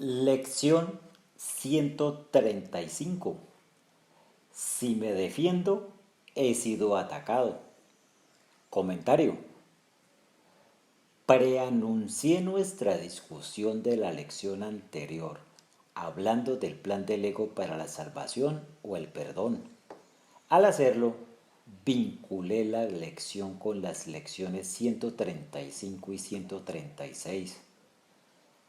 Lección 135. Si me defiendo, he sido atacado. Comentario. Preanuncié nuestra discusión de la lección anterior, hablando del plan del ego para la salvación o el perdón. Al hacerlo, vinculé la lección con las lecciones 135 y 136.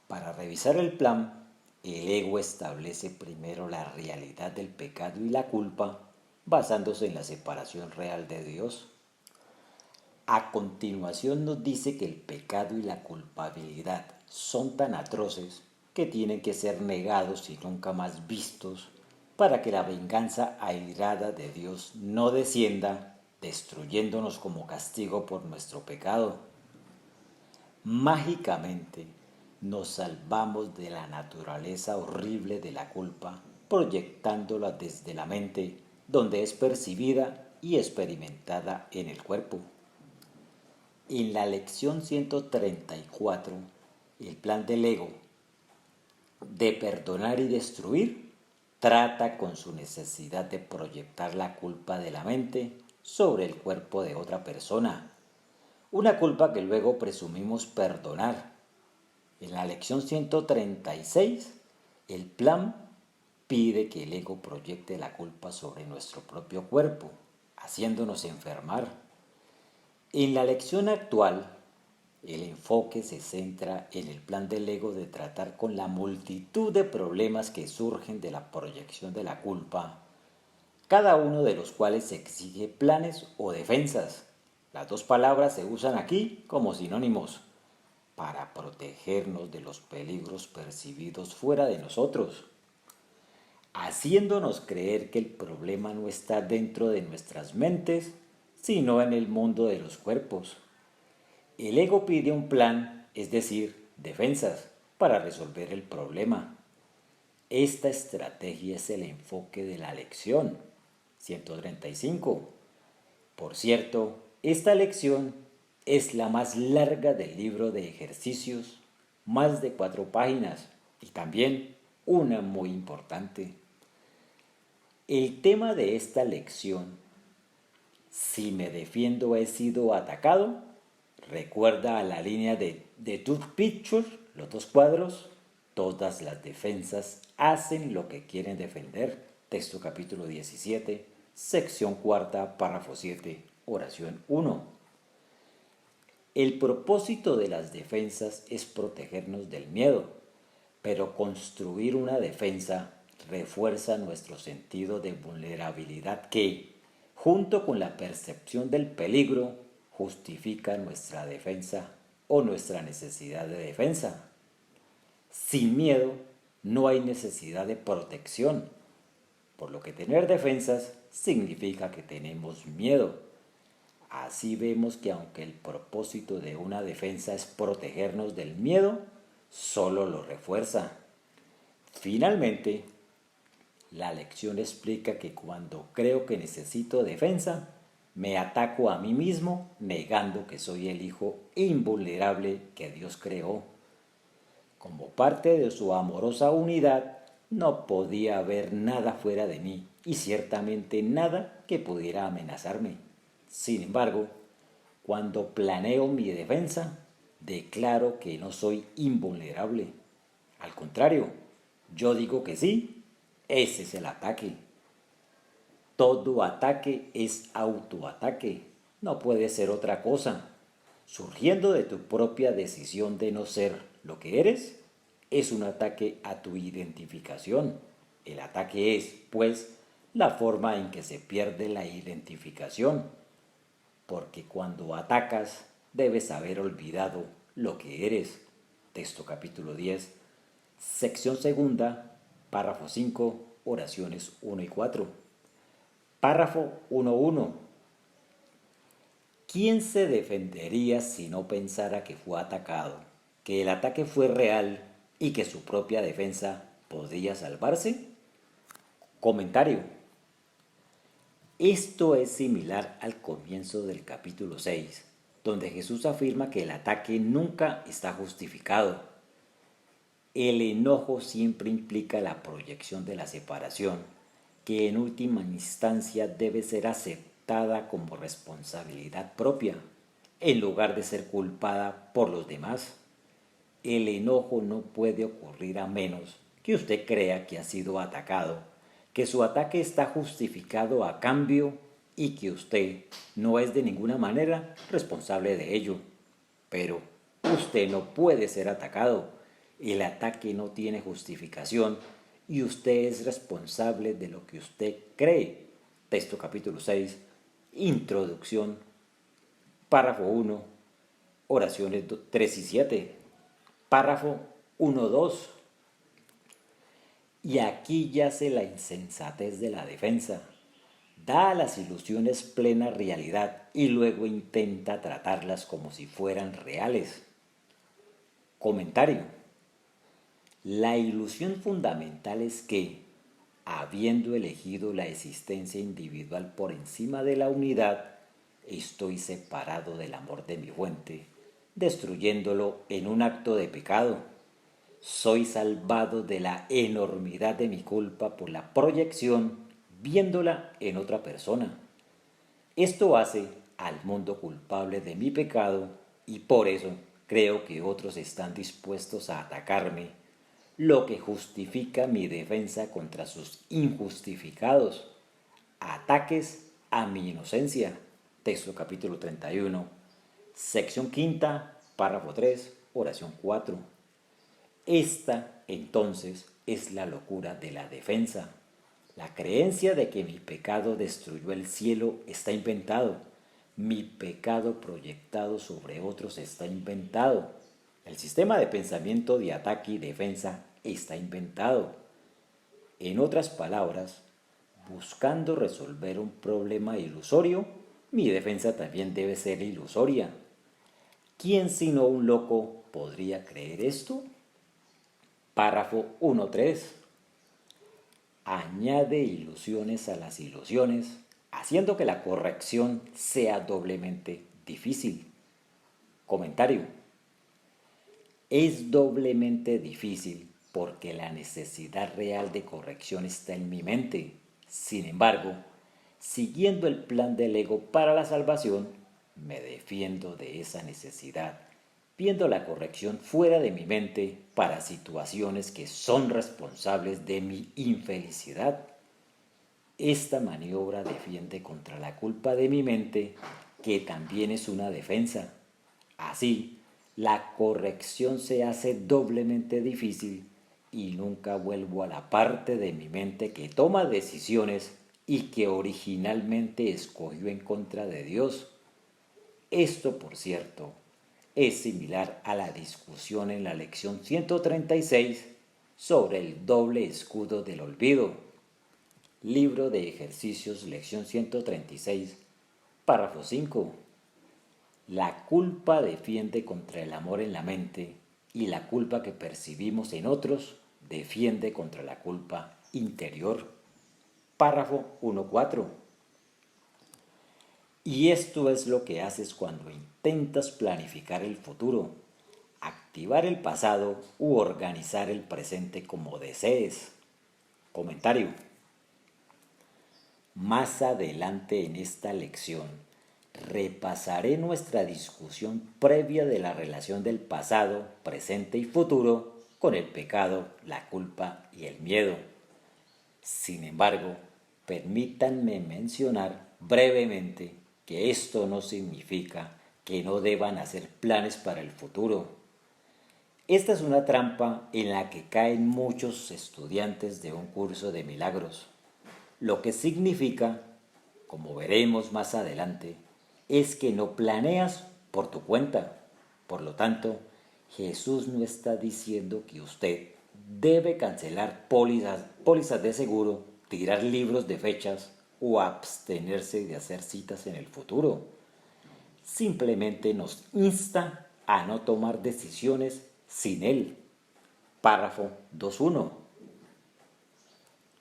Para revisar el plan, el ego establece primero la realidad del pecado y la culpa, basándose en la separación real de Dios. A continuación nos dice que el pecado y la culpabilidad son tan atroces que tienen que ser negados y nunca más vistos para que la venganza airada de Dios no descienda, destruyéndonos como castigo por nuestro pecado. Mágicamente nos salvamos de la naturaleza horrible de la culpa, proyectándola desde la mente, donde es percibida y experimentada en el cuerpo. En la lección 134, el plan del ego de perdonar y destruir trata con su necesidad de proyectar la culpa de la mente sobre el cuerpo de otra persona, una culpa que luego presumimos perdonar. En la lección 136, el plan pide que el ego proyecte la culpa sobre nuestro propio cuerpo, haciéndonos enfermar. En la lección actual, el enfoque se centra en el plan del ego de tratar con la multitud de problemas que surgen de la proyección de la culpa, cada uno de los cuales exige planes o defensas. Las dos palabras se usan aquí como sinónimos para protegernos de los peligros percibidos fuera de nosotros, haciéndonos creer que el problema no está dentro de nuestras mentes, sino en el mundo de los cuerpos. El ego pide un plan, es decir, defensas, para resolver el problema. Esta estrategia es el enfoque de la lección 135. Por cierto, esta lección es la más larga del libro de ejercicios, más de 4 páginas, y también una muy importante. El tema de esta lección, si me defiendo he sido atacado, recuerda a la línea de The Two Pictures, los dos cuadros, todas las defensas hacen lo que quieren defender. Texto capítulo 17, sección cuarta, párrafo 7, oración 1. El propósito de las defensas es protegernos del miedo, pero construir una defensa refuerza nuestro sentido de vulnerabilidad que, junto con la percepción del peligro, justifica nuestra defensa o nuestra necesidad de defensa. Sin miedo no hay necesidad de protección, por lo que tener defensas significa que tenemos miedo. Así vemos que aunque el propósito de una defensa es protegernos del miedo, solo lo refuerza. Finalmente, la lección explica que cuando creo que necesito defensa, me ataco a mí mismo negando que soy el hijo invulnerable que Dios creó. Como parte de su amorosa unidad, no podía haber nada fuera de mí y ciertamente nada que pudiera amenazarme. Sin embargo, cuando planeo mi defensa, declaro que no soy invulnerable. Al contrario, yo digo que sí, ese es el ataque. Todo ataque es autoataque, no puede ser otra cosa. Surgiendo de tu propia decisión de no ser lo que eres, es un ataque a tu identificación. El ataque es, pues, la forma en que se pierde la identificación, porque cuando atacas debes haber olvidado lo que eres. Texto capítulo 10, sección segunda, párrafo 5, oraciones 1 y 4. Párrafo 1.1. ¿Quién se defendería si no pensara que fue atacado, que el ataque fue real y que su propia defensa podría salvarse? Comentario. Esto es similar al comienzo del capítulo 6, donde Jesús afirma que el ataque nunca está justificado. El enojo siempre implica la proyección de la separación, que en última instancia debe ser aceptada como responsabilidad propia, en lugar de ser culpada por los demás. El enojo no puede ocurrir a menos que usted crea que ha sido atacado, que su ataque está justificado a cambio y que usted no es de ninguna manera responsable de ello. Pero usted no puede ser atacado. El ataque no tiene justificación y usted es responsable de lo que usted cree. Texto capítulo 6, introducción, párrafo 1, oraciones 3 y 7. Párrafo 1.2. Y aquí yace la insensatez de la defensa. Da a las ilusiones plena realidad y luego intenta tratarlas como si fueran reales. Comentario. La ilusión fundamental es que, habiendo elegido la existencia individual por encima de la unidad, estoy separado del amor de mi fuente, destruyéndolo en un acto de pecado. Soy salvado de la enormidad de mi culpa por la proyección, viéndola en otra persona. Esto hace al mundo culpable de mi pecado y por eso creo que otros están dispuestos a atacarme, lo que justifica mi defensa contra sus injustificados ataques a mi inocencia. Texto capítulo 31, sección quinta, párrafo 3, oración 4. Esta, entonces, es la locura de la defensa. La creencia de que mi pecado destruyó el cielo está inventado. Mi pecado proyectado sobre otros está inventado. El sistema de pensamiento de ataque y defensa está inventado. En otras palabras, buscando resolver un problema ilusorio, mi defensa también debe ser ilusoria. ¿Quién sino un loco podría creer esto? Párrafo 1.3. Añade ilusiones a las ilusiones, haciendo que la corrección sea doblemente difícil. Comentario. Es doblemente difícil porque la necesidad real de corrección está en mi mente. Sin embargo, siguiendo el plan del ego para la salvación, me defiendo de esa necesidad, viendo la corrección fuera de mi mente para situaciones que son responsables de mi infelicidad. Esta maniobra defiende contra la culpa de mi mente, que también es una defensa. Así, la corrección se hace doblemente difícil y nunca vuelvo a la parte de mi mente que toma decisiones y que originalmente escogió en contra de Dios. Esto, por cierto, es similar a la discusión en la lección 136 sobre el doble escudo del olvido. Libro de ejercicios, lección 136, párrafo 5. La culpa defiende contra el amor en la mente y la culpa que percibimos en otros defiende contra la culpa interior. Párrafo 1.4. Y esto es lo que haces cuando intentas planificar el futuro, activar el pasado u organizar el presente como desees. Comentario. Más adelante en esta lección repasaré nuestra discusión previa de la relación del pasado, presente y futuro con el pecado, la culpa y el miedo. Sin embargo, permítanme mencionar brevemente que esto no significa que no deban hacer planes para el futuro. Esta es una trampa en la que caen muchos estudiantes de un curso de milagros, lo que significa, como veremos más adelante, es que no planeas por tu cuenta. Por lo tanto, Jesús no está diciendo que usted debe cancelar pólizas de seguro, tirar libros de fechas o abstenerse de hacer citas en el futuro. Simplemente nos insta a no tomar decisiones sin Él. Párrafo 2.1.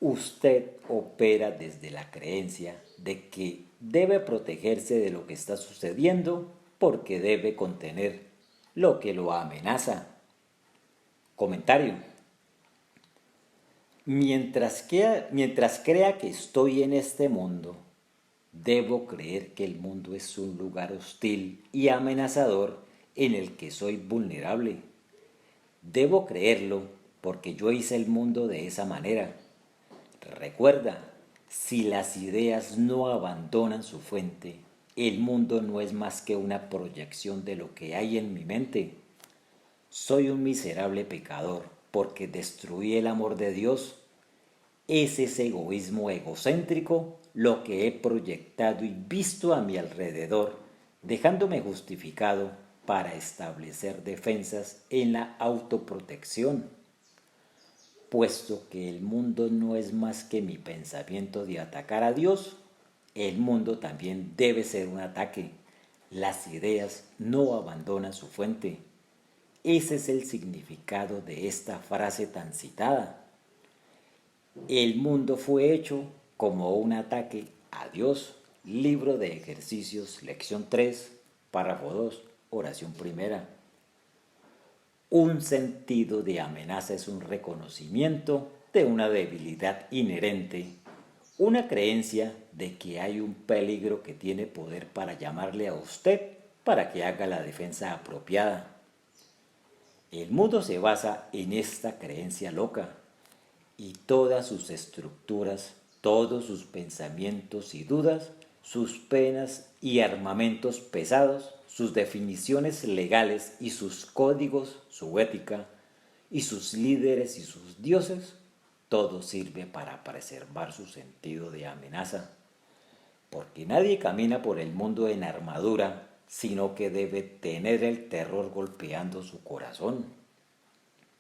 Usted opera desde la creencia de que debe protegerse de lo que está sucediendo porque debe contener lo que lo amenaza. Comentario. Mientras crea que estoy en este mundo, debo creer que el mundo es un lugar hostil y amenazador en el que soy vulnerable. Debo creerlo porque yo hice el mundo de esa manera. Recuerda, si las ideas no abandonan su fuente, el mundo no es más que una proyección de lo que hay en mi mente. Soy un miserable pecador porque destruí el amor de Dios. Es ese egoísmo egocéntrico lo que he proyectado y visto a mi alrededor, dejándome justificado para establecer defensas en la autoprotección. Puesto que el mundo no es más que mi pensamiento de atacar a Dios, el mundo también debe ser un ataque. Las ideas no abandonan su fuente. Ese es el significado de esta frase tan citada. El mundo fue hecho como un ataque a Dios. Libro de Ejercicios, lección 3, párrafo 2, oración primera. Un sentido de amenaza es un reconocimiento de una debilidad inherente, una creencia de que hay un peligro que tiene poder para llamarle a usted para que haga la defensa apropiada. El mundo se basa en esta creencia loca y todas sus estructuras, todos sus pensamientos y dudas, sus penas y armamentos pesados, sus definiciones legales y sus códigos, su ética y sus líderes y sus dioses, todo sirve para preservar su sentido de amenaza. Porque nadie camina por el mundo en armadura, sino que debe tener el terror golpeando su corazón.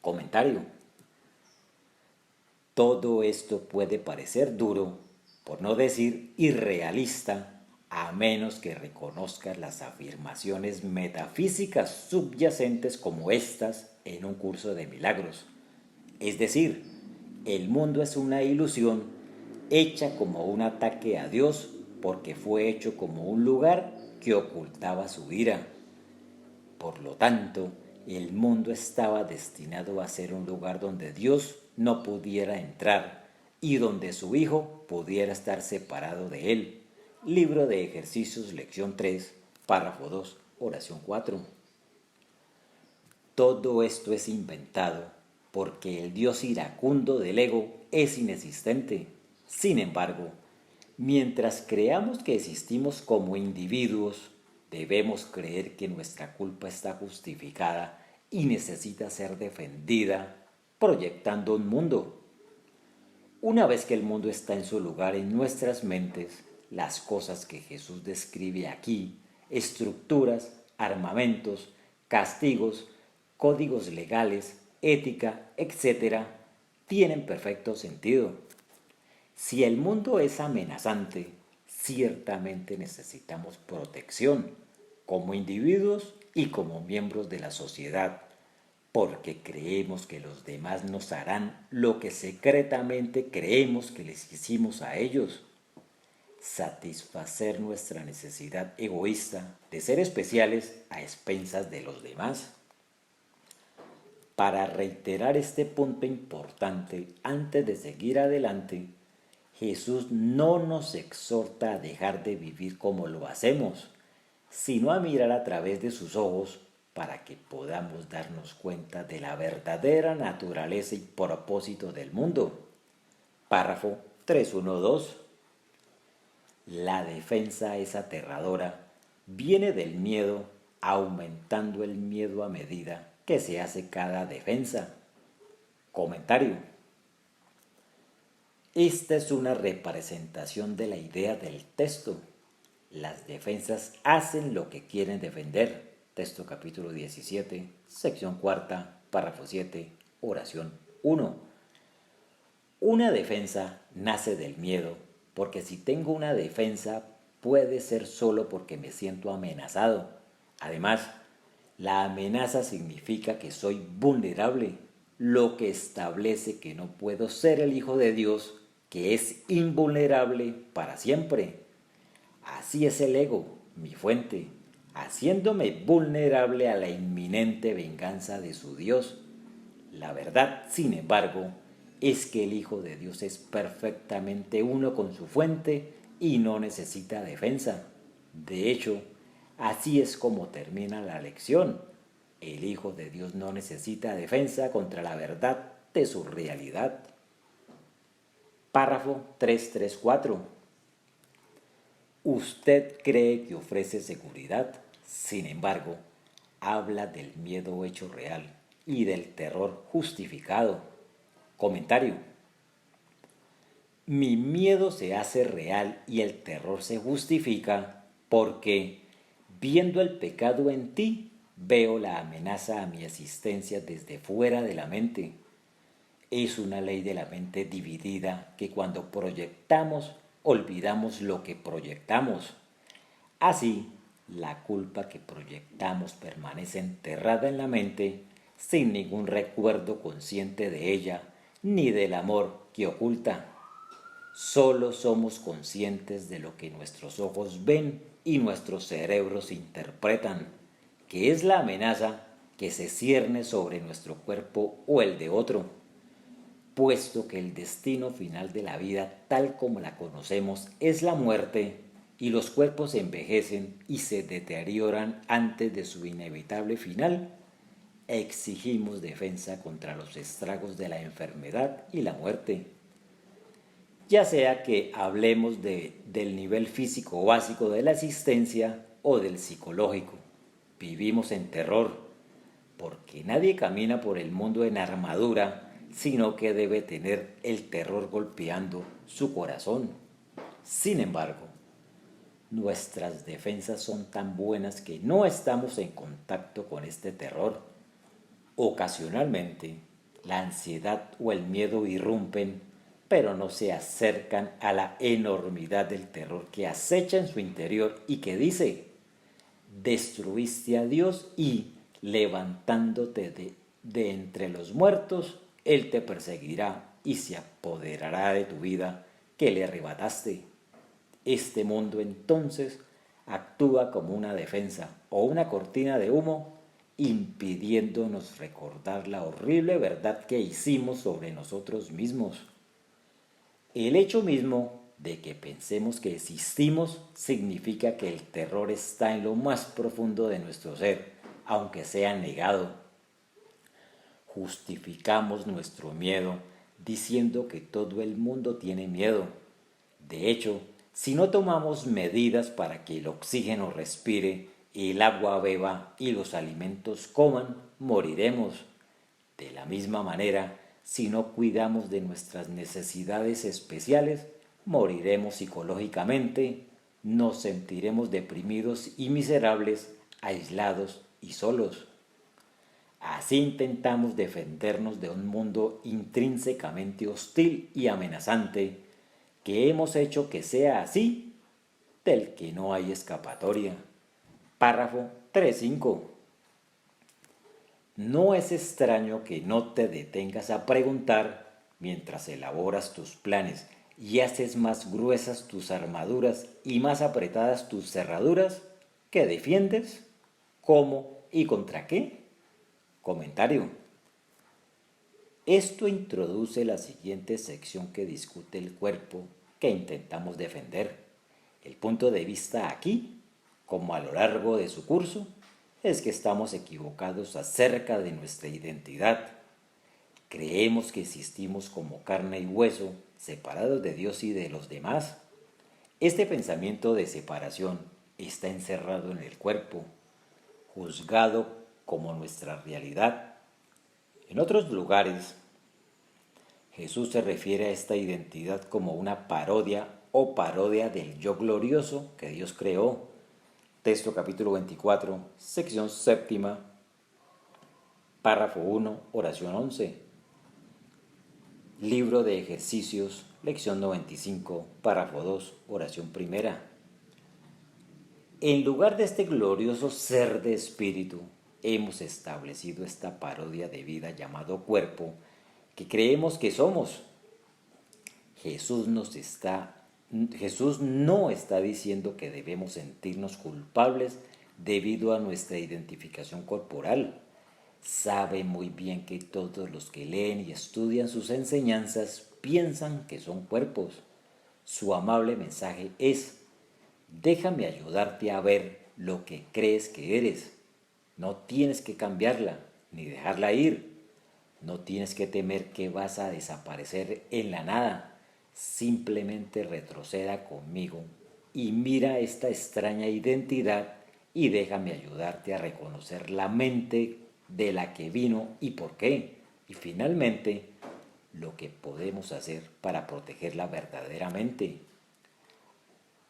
Comentario. Todo esto puede parecer duro, por no decir irrealista, a menos que reconozcas las afirmaciones metafísicas subyacentes como estas en un curso de milagros. Es decir, el mundo es una ilusión hecha como un ataque a Dios porque fue hecho como un lugar que ocultaba su ira. Por lo tanto, el mundo estaba destinado a ser un lugar donde Dios no pudiera entrar y donde su Hijo pudiera estar separado de él. Libro de Ejercicios, lección 3, párrafo 2, oración 4. Todo esto es inventado porque el Dios iracundo del ego es inexistente. Sin embargo, mientras creamos que existimos como individuos, debemos creer que nuestra culpa está justificada y necesita ser defendida, proyectando un mundo. Una vez que el mundo está en su lugar en nuestras mentes, las cosas que Jesús describe aquí, estructuras, armamentos, castigos, códigos legales, ética, etc., tienen perfecto sentido. Si el mundo es amenazante, ciertamente necesitamos protección como individuos y como miembros de la sociedad, porque creemos que los demás nos harán lo que secretamente creemos que les hicimos a ellos. Satisfacer nuestra necesidad egoísta de ser especiales a expensas de los demás. Para reiterar este punto importante, antes de seguir adelante, Jesús no nos exhorta a dejar de vivir como lo hacemos, sino a mirar a través de sus ojos para que podamos darnos cuenta de la verdadera naturaleza y propósito del mundo. Párrafo 312. La defensa es aterradora, viene del miedo, aumentando el miedo a medida que se hace cada defensa. Comentario. Esta es una representación de la idea del texto. Las defensas hacen lo que quieren defender. Texto capítulo 17, sección cuarta, párrafo 7, oración 1. Una defensa nace del miedo, porque si tengo una defensa puede ser solo porque me siento amenazado. Además, la amenaza significa que soy vulnerable, lo que establece que no puedo ser el Hijo de Dios, que es invulnerable para siempre. Así es el ego, mi fuente, haciéndome vulnerable a la inminente venganza de su Dios. La verdad, sin embargo, es que el Hijo de Dios es perfectamente uno con su fuente y no necesita defensa. De hecho, así es como termina la lección. El Hijo de Dios no necesita defensa contra la verdad de su realidad. Párrafo 334. Usted cree que ofrece seguridad, sin embargo, habla del miedo hecho real y del terror justificado. Comentario. Mi miedo se hace real y el terror se justifica porque, viendo el pecado en ti, veo la amenaza a mi existencia desde fuera de la mente. Es una ley de la mente dividida que cuando proyectamos, olvidamos lo que proyectamos. Así, la culpa que proyectamos permanece enterrada en la mente sin ningún recuerdo consciente de ella ni del amor que oculta. Solo somos conscientes de lo que nuestros ojos ven y nuestros cerebros interpretan, que es la amenaza que se cierne sobre nuestro cuerpo o el de otro, puesto que el destino final de la vida tal como la conocemos es la muerte y los cuerpos envejecen y se deterioran antes de su inevitable final, exigimos defensa contra los estragos de la enfermedad y la muerte. Ya sea que hablemos del nivel físico básico de la existencia o del psicológico. Vivimos en terror, porque nadie camina por el mundo en armadura, sino que debe tener el terror golpeando su corazón. Sin embargo, nuestras defensas son tan buenas que no estamos en contacto con este terror. Ocasionalmente, la ansiedad o el miedo irrumpen, pero no se acercan a la enormidad del terror que acecha en su interior y que dice: destruiste a Dios y, levantándote de entre los muertos, Él te perseguirá y se apoderará de tu vida que le arrebataste. Este mundo entonces actúa como una defensa o una cortina de humo, impidiéndonos recordar la horrible verdad que hicimos sobre nosotros mismos. El hecho mismo de que pensemos que existimos significa que el terror está en lo más profundo de nuestro ser, aunque sea negado. Justificamos nuestro miedo diciendo que todo el mundo tiene miedo. De hecho, si no tomamos medidas para que el oxígeno respire, el agua beba y los alimentos coman, moriremos. De la misma manera, si no cuidamos de nuestras necesidades especiales, moriremos psicológicamente, nos sentiremos deprimidos y miserables, aislados y solos. Así intentamos defendernos de un mundo intrínsecamente hostil y amenazante, que hemos hecho que sea así, del que no hay escapatoria. Párrafo 3.5. No es extraño que no te detengas a preguntar, mientras elaboras tus planes y haces más gruesas tus armaduras y más apretadas tus cerraduras, ¿qué defiendes? ¿Cómo y contra qué? Comentario. Esto introduce la siguiente sección que discute el cuerpo que intentamos defender. El punto de vista aquí, como a lo largo de su curso, es que estamos equivocados acerca de nuestra identidad. Creemos que existimos como carne y hueso, separados de Dios y de los demás. Este pensamiento de separación está encerrado en el cuerpo, juzgado como nuestra realidad. En otros lugares, Jesús se refiere a esta identidad como una parodia o parodia del yo glorioso que Dios creó. Texto capítulo 24, sección séptima, párrafo 1, oración 11. Libro de ejercicios, lección 95, párrafo 2, oración primera. En lugar de este glorioso ser de espíritu, hemos establecido esta parodia de vida llamado cuerpo que creemos que somos. Jesús no está diciendo que debemos sentirnos culpables debido a nuestra identificación corporal. Sabe muy bien que todos los que leen y estudian sus enseñanzas piensan que son cuerpos. Su amable mensaje es: déjame ayudarte a ver lo que crees que eres. No tienes que cambiarla ni dejarla ir. No tienes que temer que vas a desaparecer en la nada. Simplemente retroceda conmigo y mira esta extraña identidad y déjame ayudarte a reconocer la mente de la que vino y por qué. Y finalmente, lo que podemos hacer para protegerla verdaderamente.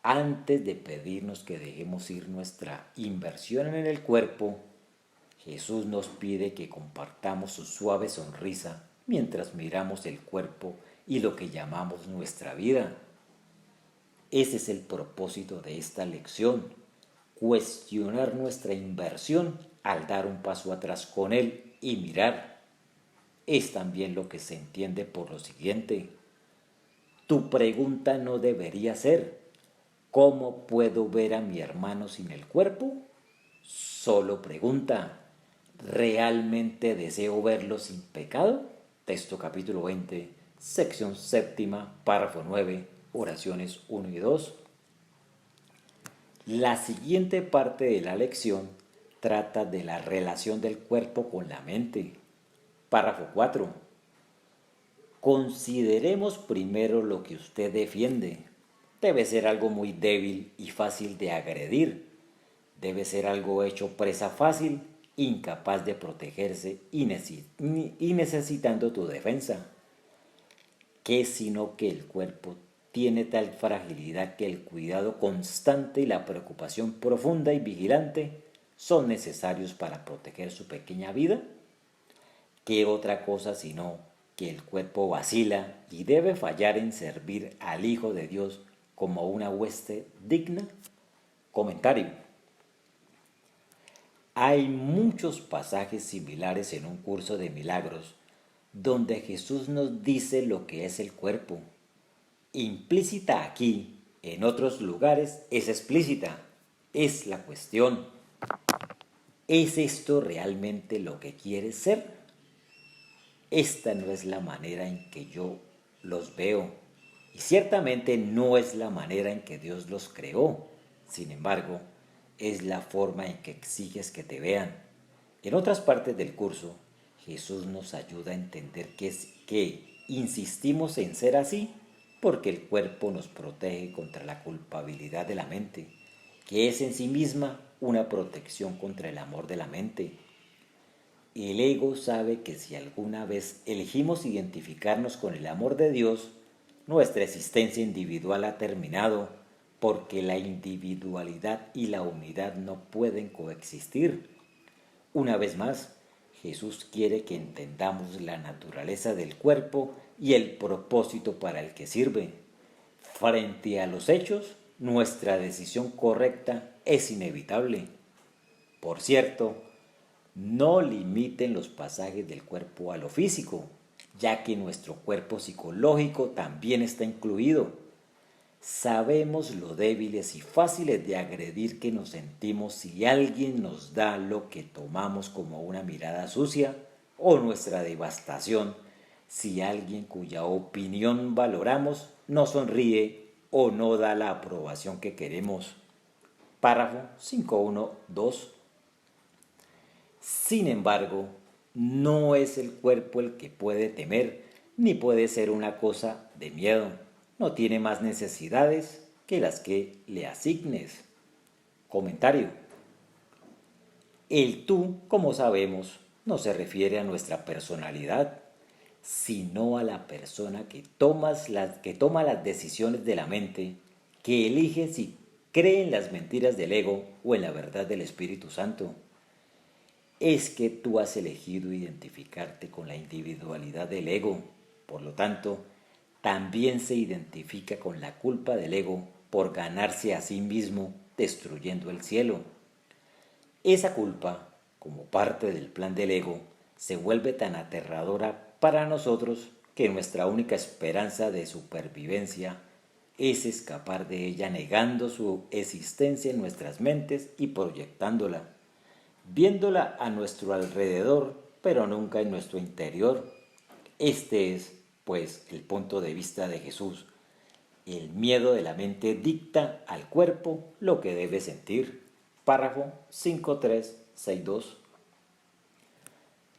Antes de pedirnos que dejemos ir nuestra inversión en el cuerpo, Jesús nos pide que compartamos su suave sonrisa mientras miramos el cuerpo y lo que llamamos nuestra vida. Ese es el propósito de esta lección: cuestionar nuestra inversión al dar un paso atrás con él y mirar. Es también lo que se entiende por lo siguiente: tu pregunta no debería ser ¿cómo puedo ver a mi hermano sin el cuerpo? Solo pregunta: ¿realmente deseo verlo sin pecado? Texto capítulo 20, sección séptima, párrafo 9, oraciones 1 y 2. La siguiente parte de la lección trata de la relación del cuerpo con la mente. Párrafo 4. Consideremos primero lo que usted defiende. Debe ser algo muy débil y fácil de agredir. Debe ser algo hecho presa fácil, incapaz de protegerse y necesitando tu defensa. ¿Qué sino que el cuerpo tiene tal fragilidad que el cuidado constante y la preocupación profunda y vigilante son necesarios para proteger su pequeña vida? ¿Qué otra cosa sino que el cuerpo vacila y debe fallar en servir al Hijo de Dios como una hueste digna? Comentario. Hay muchos pasajes similares en un curso de milagros donde Jesús nos dice lo que es el cuerpo. Implícita aquí, en otros lugares es explícita. Es la cuestión: ¿es esto realmente lo que quieres ser? Esta no es la manera en que yo los veo, y ciertamente no es la manera en que Dios los creó. Sin embargo, es la forma en que exiges que te vean. En otras partes del curso, Jesús nos ayuda a entender que insistimos en ser así porque el cuerpo nos protege contra la culpabilidad de la mente, que es en sí misma una protección contra el amor de la mente. El ego sabe que si alguna vez elegimos identificarnos con el amor de Dios, nuestra existencia individual ha terminado, porque la individualidad y la unidad no pueden coexistir. Una vez más, Jesús quiere que entendamos la naturaleza del cuerpo y el propósito para el que sirve. Frente a los hechos, nuestra decisión correcta es inevitable. Por cierto, no limiten los pasajes del cuerpo a lo físico, ya que nuestro cuerpo psicológico también está incluido. Sabemos lo débiles y fáciles de agredir que nos sentimos si alguien nos da lo que tomamos como una mirada sucia, o nuestra devastación si alguien cuya opinión valoramos no sonríe o no da la aprobación que queremos. Párrafo 5.1.2. Sin embargo, no es el cuerpo el que puede temer, ni puede ser una cosa de miedo. No tiene más necesidades que las que le asignes. Comentario. El tú, como sabemos, no se refiere a nuestra personalidad, sino a la persona que toma las decisiones de la mente, que elige si cree en las mentiras del ego o en la verdad del Espíritu Santo. Es que tú has elegido identificarte con la individualidad del ego. Por lo tanto, también se identifica con la culpa del ego por ganarse a sí mismo destruyendo el cielo. Esa culpa, como parte del plan del ego, se vuelve tan aterradora para nosotros que nuestra única esperanza de supervivencia es escapar de ella negando su existencia en nuestras mentes y proyectándola. viéndola a nuestro alrededor, pero nunca en nuestro interior. Este es, pues, el punto de vista de Jesús. El miedo de la mente dicta al cuerpo lo que debe sentir. Párrafo 5362.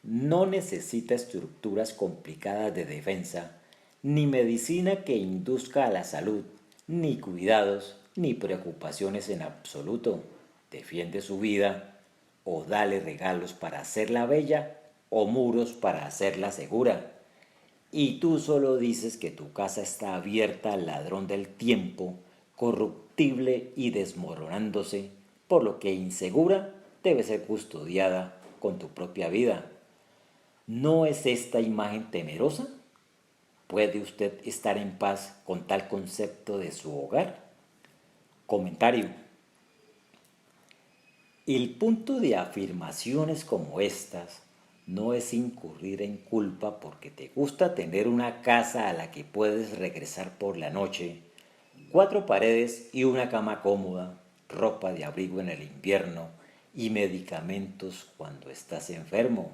No necesita estructuras complicadas de defensa, ni medicina que induzca a la salud, ni cuidados, ni preocupaciones en absoluto. Defiende su vida, o dale regalos para hacerla bella, o muros para hacerla segura. Y tú solo dices que tu casa está abierta al ladrón del tiempo, corruptible y desmoronándose, por lo que insegura debe ser custodiada con tu propia vida. ¿No es esta imagen temerosa? ¿Puede usted estar en paz con tal concepto de su hogar? Comentario. El punto de afirmaciones como estas no es incurrir en culpa porque te gusta tener una casa a la que puedes regresar por la noche, 4 paredes y una cama cómoda, ropa de abrigo en el invierno y medicamentos cuando estás enfermo.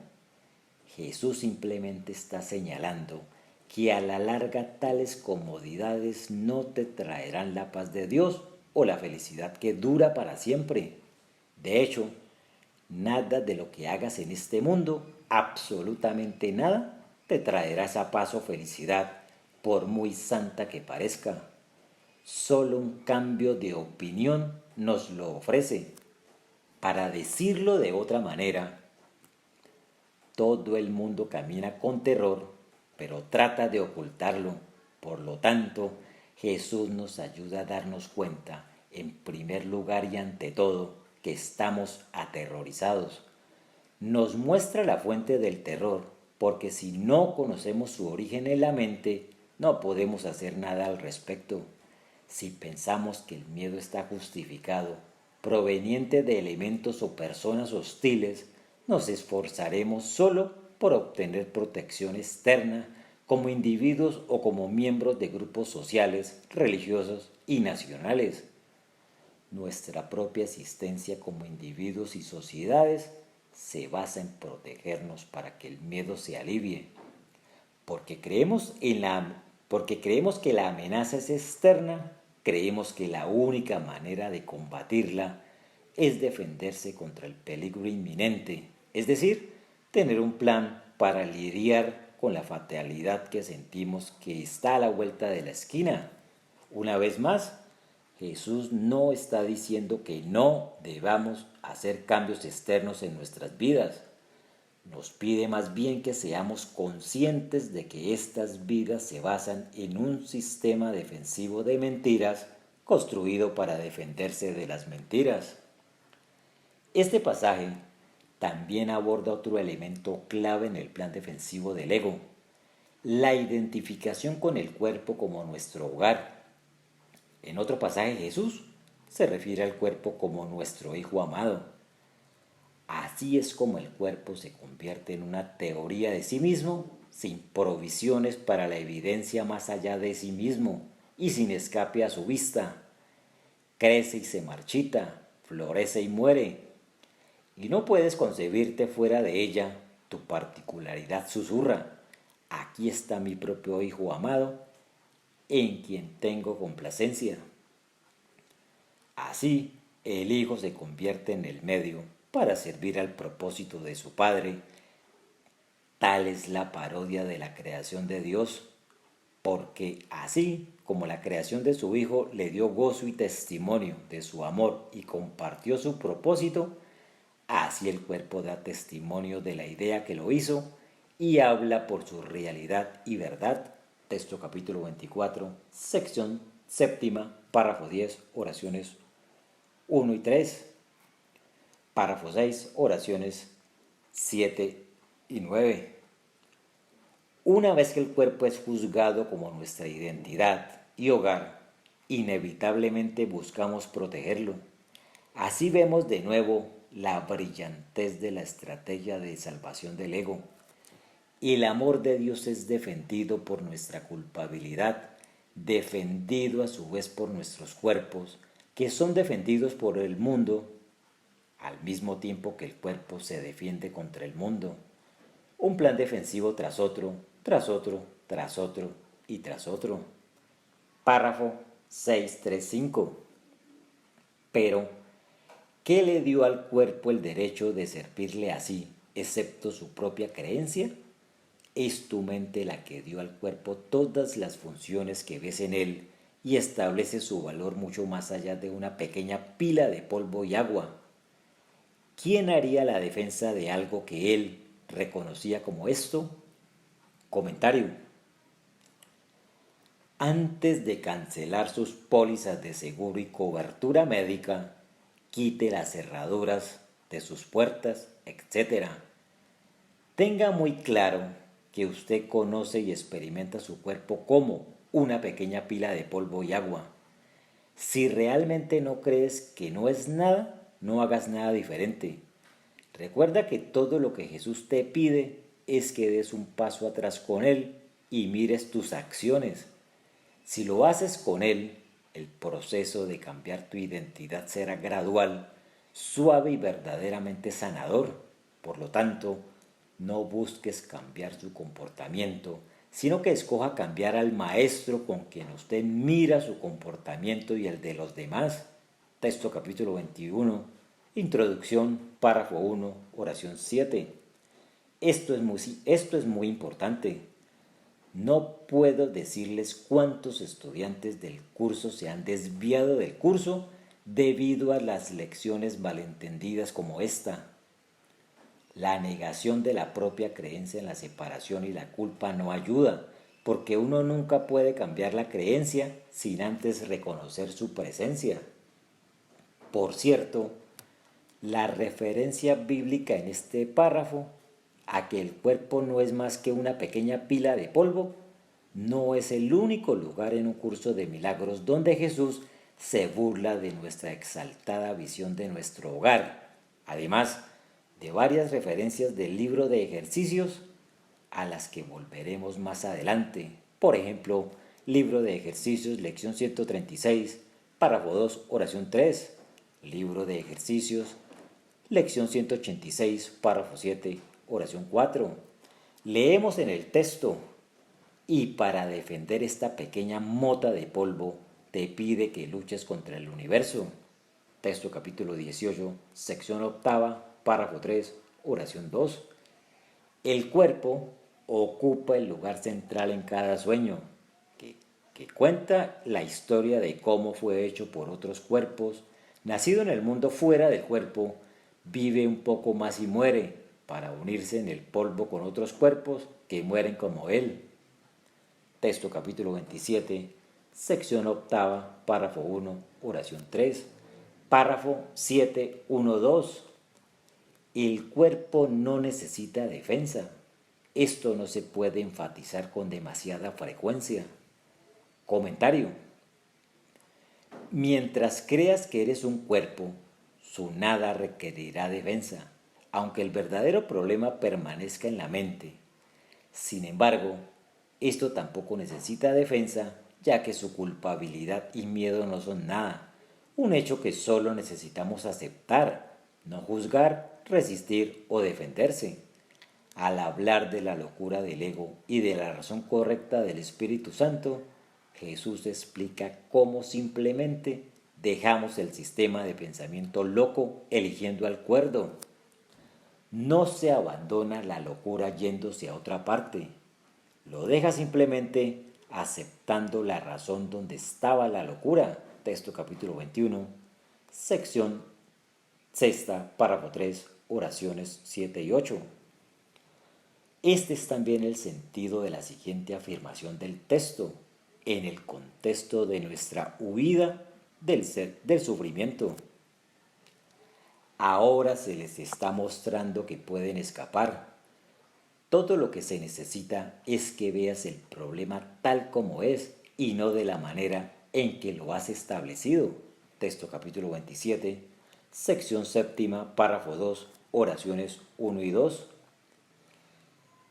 Jesús simplemente está señalando que a la larga tales comodidades no te traerán la paz de Dios o la felicidad que dura para siempre. De hecho, nada de lo que hagas en este mundo, absolutamente nada, te traerá esa paz o felicidad, por muy santa que parezca. Solo un cambio de opinión nos lo ofrece. Para decirlo de otra manera, todo el mundo camina con terror, pero trata de ocultarlo. Por lo tanto, Jesús nos ayuda a darnos cuenta, en primer lugar y ante todo, que estamos aterrorizados. Nos muestra la fuente del terror, porque si no conocemos su origen en la mente, no podemos hacer nada al respecto. Si pensamos que el miedo está justificado, proveniente de elementos o personas hostiles, nos esforzaremos solo por obtener protección externa como individuos o como miembros de grupos sociales, religiosos y nacionales. Nuestra propia existencia como individuos y sociedades se basa en protegernos para que el miedo se alivie, porque creemos que la amenaza es externa, creemos que la única manera de combatirla es defenderse contra el peligro inminente, es decir, tener un plan para lidiar con la fatalidad que sentimos que está a la vuelta de la esquina. Una vez más, Jesús no está diciendo que no debamos hacer cambios externos en nuestras vidas. Nos pide más bien que seamos conscientes de que estas vidas se basan en un sistema defensivo de mentiras construido para defenderse de las mentiras. Este pasaje también aborda otro elemento clave en el plan defensivo del ego, la identificación con el cuerpo como nuestro hogar. En otro pasaje Jesús se refiere al cuerpo como nuestro hijo amado. Así es como el cuerpo se convierte en una teoría de sí mismo, sin provisiones para la evidencia más allá de sí mismo y sin escape a su vista. Crece y se marchita, florece y muere. Y no puedes concebirte fuera de ella, tu particularidad susurra. Aquí está mi propio hijo amado, en quien tengo complacencia. Así, el hijo se convierte en el medio para servir al propósito de su padre. Tal es la parodia de la creación de Dios, porque así como la creación de su hijo le dio gozo y testimonio de su amor y compartió su propósito, así el cuerpo da testimonio de la idea que lo hizo y habla por su realidad y verdad. Texto capítulo 24, sección séptima, párrafo 10, oraciones 1 y 3. Párrafo 6, oraciones 7 y 9. Una vez que el cuerpo es juzgado como nuestra identidad y hogar, inevitablemente buscamos protegerlo. Así vemos de nuevo la brillantez de la estrategia de salvación del ego. El amor de Dios es defendido por nuestra culpabilidad, defendido a su vez por nuestros cuerpos, que son defendidos por el mundo al mismo tiempo que el cuerpo se defiende contra el mundo. Un plan defensivo tras otro, tras otro, tras otro y tras otro. Párrafo 635. Pero, ¿qué le dio al cuerpo el derecho de servirle así, excepto su propia creencia? Es tu mente la que dio al cuerpo todas las funciones que ves en él y establece su valor mucho más allá de una pequeña pila de polvo y agua. ¿Quién haría la defensa de algo que él reconocía como esto? Comentario. Antes de cancelar sus pólizas de seguro y cobertura médica, quite las cerraduras de sus puertas, etc. Tenga muy claro que usted conoce y experimenta su cuerpo como una pequeña pila de polvo y agua. Si realmente no crees que no es nada, no hagas nada diferente. Recuerda que todo lo que Jesús te pide es que des un paso atrás con Él y mires tus acciones. Si lo haces con Él, el proceso de cambiar tu identidad será gradual, suave y verdaderamente sanador. Por lo tanto, no busques cambiar su comportamiento, sino que escoja cambiar al maestro con quien usted mira su comportamiento y el de los demás. Texto capítulo 21, introducción, párrafo 1, oración 7. Esto es muy importante. No puedo decirles cuántos estudiantes del curso se han desviado del curso debido a las lecciones malentendidas como esta. La negación de la propia creencia en la separación y la culpa no ayuda, porque uno nunca puede cambiar la creencia sin antes reconocer su presencia. Por cierto, la referencia bíblica en este párrafo a que el cuerpo no es más que una pequeña pila de polvo no es el único lugar en un curso de milagros donde Jesús se burla de nuestra exaltada visión de nuestro hogar. Además, de varias referencias del libro de ejercicios a las que volveremos más adelante. Por ejemplo, libro de ejercicios, lección 136, párrafo 2, oración 3. Libro de ejercicios, lección 186, párrafo 7, oración 4. Leemos en el texto: y para defender esta pequeña mota de polvo, te pide que luches contra el universo. Texto capítulo 18, sección octava, párrafo 3, oración 2. El cuerpo ocupa el lugar central en cada sueño, que cuenta la historia de cómo fue hecho por otros cuerpos, nacido en el mundo fuera del cuerpo, vive un poco más y muere, para unirse en el polvo con otros cuerpos que mueren como él. Texto capítulo 27, sección octava, párrafo 1, oración 3. Párrafo 7, 1, 2. El cuerpo no necesita defensa. Esto no se puede enfatizar con demasiada frecuencia. Comentario. Mientras creas que eres un cuerpo, su nada requerirá defensa, aunque el verdadero problema permanezca en la mente. Sin embargo, esto tampoco necesita defensa, ya que su culpabilidad y miedo no son nada, un hecho que solo necesitamos aceptar, no juzgar, resistir o defenderse. Al hablar de la locura del ego y de la razón correcta del Espíritu Santo, Jesús explica cómo simplemente dejamos el sistema de pensamiento loco eligiendo al cuerdo. No se abandona la locura yéndose a otra parte. Lo deja simplemente aceptando la razón donde estaba la locura. Texto capítulo 21, sección sexta, párrafo 3, oraciones 7 y 8. Este es también el sentido de la siguiente afirmación del texto, en el contexto de nuestra huida del sufrimiento. Ahora se les está mostrando que pueden escapar. Todo lo que se necesita es que veas el problema tal como es y no de la manera en que lo has establecido. Texto capítulo 27, sección séptima, párrafo 2, oraciones 1 y 2.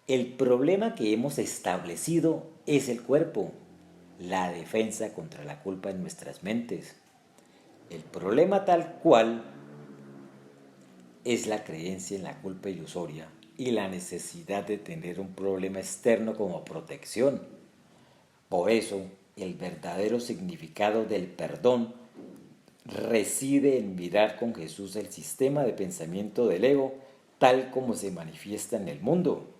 El problema que hemos establecido es el cuerpo, la defensa contra la culpa en nuestras mentes. El problema tal cual es la creencia en la culpa ilusoria y la necesidad de tener un problema externo como protección. Por eso, el verdadero significado del perdón reside en mirar con Jesús el sistema de pensamiento del ego tal como se manifiesta en el mundo,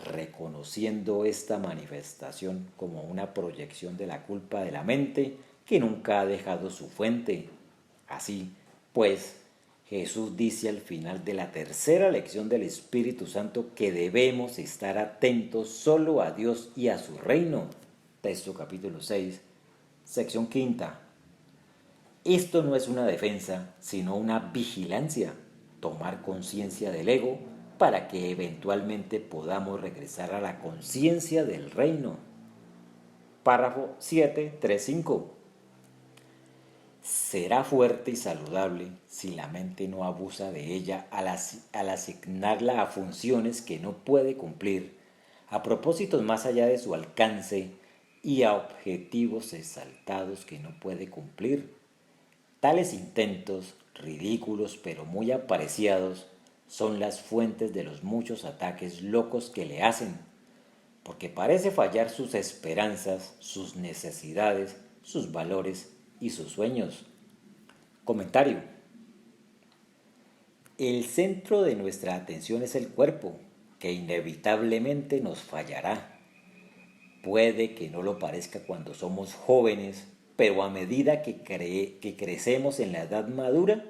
reconociendo esta manifestación como una proyección de la culpa de la mente que nunca ha dejado su fuente. Así, pues, Jesús dice al final de la tercera lección del Espíritu Santo que debemos estar atentos solo a Dios y a su reino. Texto capítulo 6, sección quinta. Esto no es una defensa, sino una vigilancia, tomar conciencia del ego para que eventualmente podamos regresar a la conciencia del reino. Párrafo 7.3.5. Será fuerte y saludable si la mente no abusa de ella al asignarla a funciones que no puede cumplir, a propósitos más allá de su alcance y a objetivos exaltados que no puede cumplir. Tales intentos, ridículos pero muy apreciados, son las fuentes de los muchos ataques locos que le hacen, porque parece fallar sus esperanzas, sus necesidades, sus valores y sus sueños. Comentario. El centro de nuestra atención es el cuerpo, que inevitablemente nos fallará. Puede que no lo parezca cuando somos jóvenes, pero a medida que crecemos en la edad madura,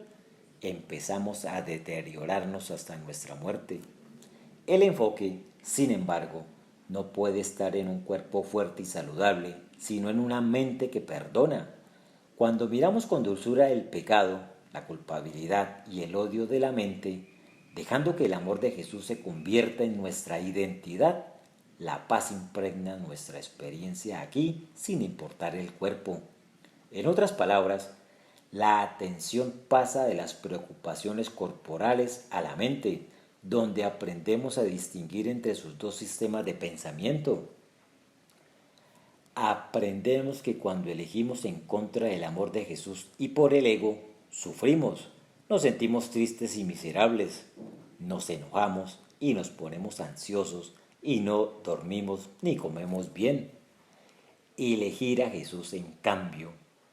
empezamos a deteriorarnos hasta nuestra muerte. El enfoque, sin embargo, no puede estar en un cuerpo fuerte y saludable, sino en una mente que perdona. Cuando miramos con dulzura el pecado, la culpabilidad y el odio de la mente, dejando que el amor de Jesús se convierta en nuestra identidad, la paz impregna nuestra experiencia aquí sin importar el cuerpo. En otras palabras, la atención pasa de las preocupaciones corporales a la mente, donde aprendemos a distinguir entre sus dos sistemas de pensamiento. Aprendemos que cuando elegimos en contra del amor de Jesús y por el ego, sufrimos, nos sentimos tristes y miserables, nos enojamos y nos ponemos ansiosos y no dormimos ni comemos bien. Elegir a Jesús, en cambio,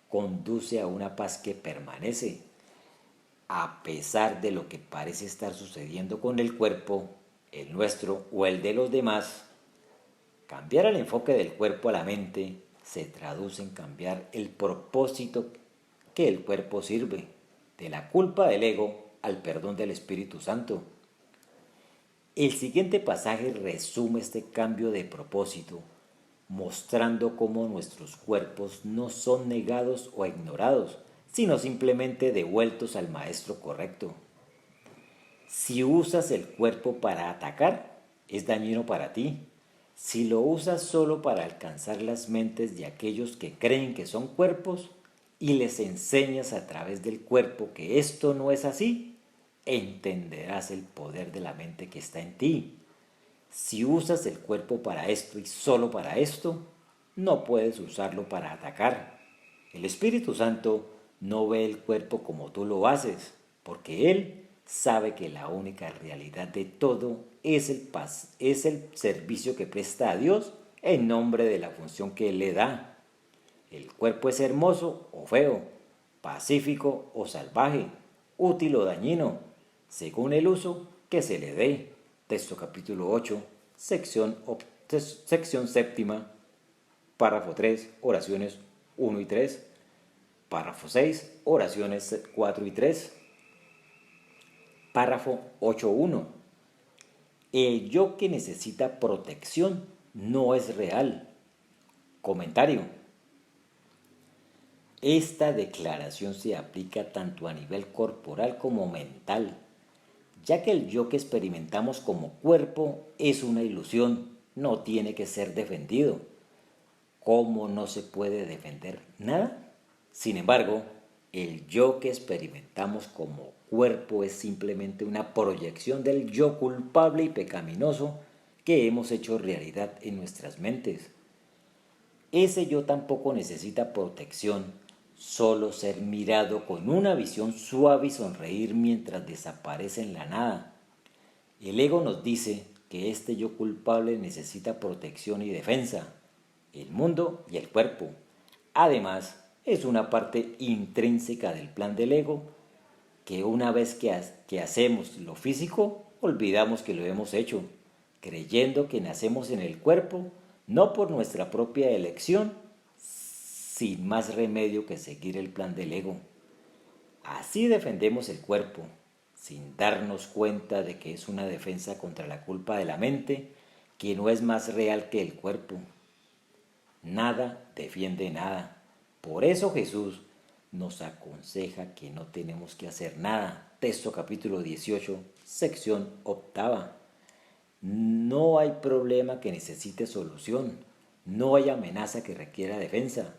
conduce a una paz que permanece, a pesar de lo que parece estar sucediendo con el cuerpo, el nuestro o el de los demás. Cambiar el enfoque del cuerpo a la mente se traduce en cambiar el propósito que el cuerpo sirve, de la culpa del ego al perdón del Espíritu Santo. El siguiente pasaje resume este cambio de propósito, mostrando cómo nuestros cuerpos no son negados o ignorados, sino simplemente devueltos al maestro correcto. Si usas el cuerpo para atacar, es dañino para ti. Si lo usas solo para alcanzar las mentes de aquellos que creen que son cuerpos y les enseñas a través del cuerpo que esto no es así, entenderás el poder de la mente que está en ti. Si usas el cuerpo para esto y solo para esto, no puedes usarlo para atacar. El Espíritu Santo no ve el cuerpo como tú lo haces, porque Él sabe que la única realidad de todo es el servicio que presta a Dios en nombre de la función que Él le da. El cuerpo es hermoso o feo, pacífico o salvaje, útil o dañino, según el uso que se le dé. Texto capítulo 8, sección séptima, párrafo 3, oraciones 1 y 3, párrafo 6, oraciones 4 y 3, párrafo 8.1. El yo que necesita protección no es real. Comentario. Esta declaración se aplica tanto a nivel corporal como mental, ya que el yo que experimentamos como cuerpo es una ilusión, no tiene que ser defendido. ¿Cómo no se puede defender nada? Sin embargo, el yo que experimentamos como cuerpo es simplemente una proyección del yo culpable y pecaminoso que hemos hecho realidad en nuestras mentes. Ese yo tampoco necesita protección, solo ser mirado con una visión suave y sonreír mientras desaparece en la nada. El ego nos dice que este yo culpable necesita protección y defensa, el mundo y el cuerpo. Además, es una parte intrínseca del plan del ego que una vez que hacemos lo físico, olvidamos que lo hemos hecho, creyendo que nacemos en el cuerpo, no por nuestra propia elección, sin más remedio que seguir el plan del ego. Así defendemos el cuerpo, sin darnos cuenta de que es una defensa contra la culpa de la mente, que no es más real que el cuerpo. Nada defiende nada. Por eso Jesús nos aconseja que no tenemos que hacer nada. Texto capítulo 18, sección octava. No hay problema que necesite solución. No hay amenaza que requiera defensa.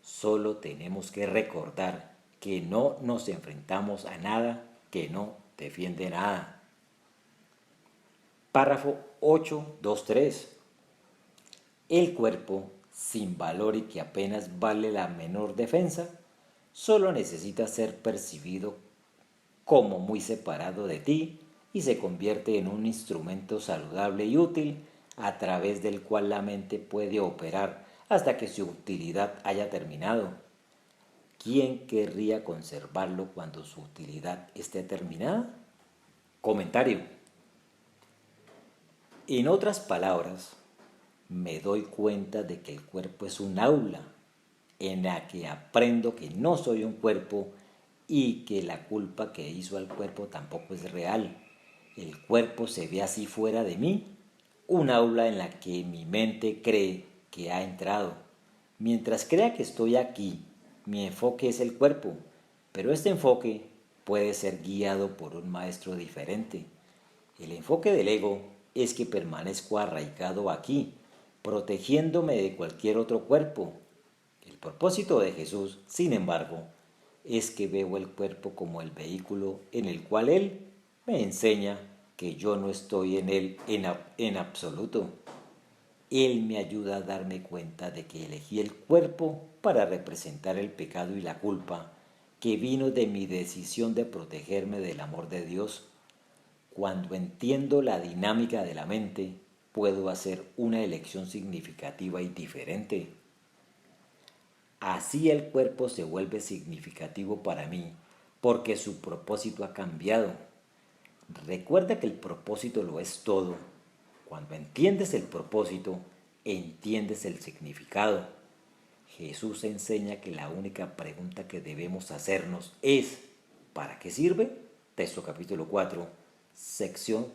Solo tenemos que recordar que no nos enfrentamos a nada que no defiende nada. Párrafo 8.2.3. El cuerpo, sin valor y que apenas vale la menor defensa, solo necesita ser percibido como muy separado de ti y se convierte en un instrumento saludable y útil a través del cual la mente puede operar hasta que su utilidad haya terminado. ¿Quién querría conservarlo cuando su utilidad esté terminada? Comentario. En otras palabras, me doy cuenta de que el cuerpo es un aula en la que aprendo que no soy un cuerpo y que la culpa que hizo al cuerpo tampoco es real. El cuerpo se ve así fuera de mí, un aula en la que mi mente cree que ha entrado. Mientras crea que estoy aquí, mi enfoque es el cuerpo, pero este enfoque puede ser guiado por un maestro diferente. El enfoque del ego es que permanezco arraigado aquí, protegiéndome de cualquier otro cuerpo. El propósito de Jesús, sin embargo, es que veo el cuerpo como el vehículo en el cual Él me enseña que yo no estoy en Él en absoluto. Él me ayuda a darme cuenta de que elegí el cuerpo para representar el pecado y la culpa que vino de mi decisión de protegerme del amor de Dios. Cuando entiendo la dinámica de la mente, puedo hacer una elección significativa y diferente. Así el cuerpo se vuelve significativo para mí, porque su propósito ha cambiado. Recuerda que el propósito lo es todo. Cuando entiendes el propósito, entiendes el significado. Jesús enseña que la única pregunta que debemos hacernos es ¿para qué sirve? Texto capítulo 4, sección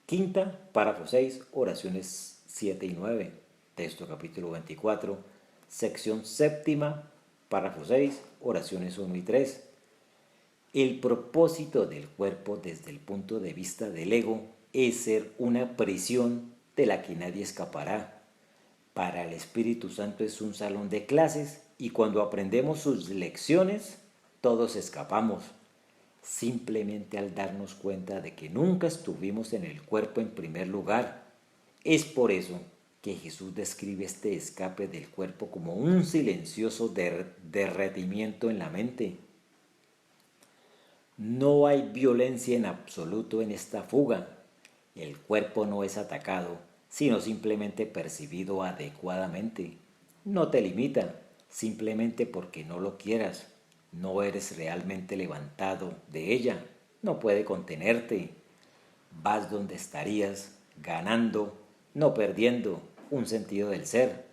quinta, párrafo 6, oraciones 7 y 9. Texto capítulo 24, sección séptima, párrafo 6, oraciones 1 y 3. El propósito del cuerpo desde el punto de vista del ego es ser una prisión de la que nadie escapará. Para el Espíritu Santo es un salón de clases y cuando aprendemos sus lecciones, todos escapamos. Simplemente al darnos cuenta de que nunca estuvimos en el cuerpo en primer lugar. Es por eso que Jesús describe este escape del cuerpo como un silencioso derretimiento en la mente. No hay violencia en absoluto en esta fuga. El cuerpo no es atacado, sino simplemente percibido adecuadamente. No te limita, simplemente porque no lo quieras. No eres realmente levantado de ella, no puede contenerte. Vas donde estarías, ganando, no perdiendo, un sentido del ser.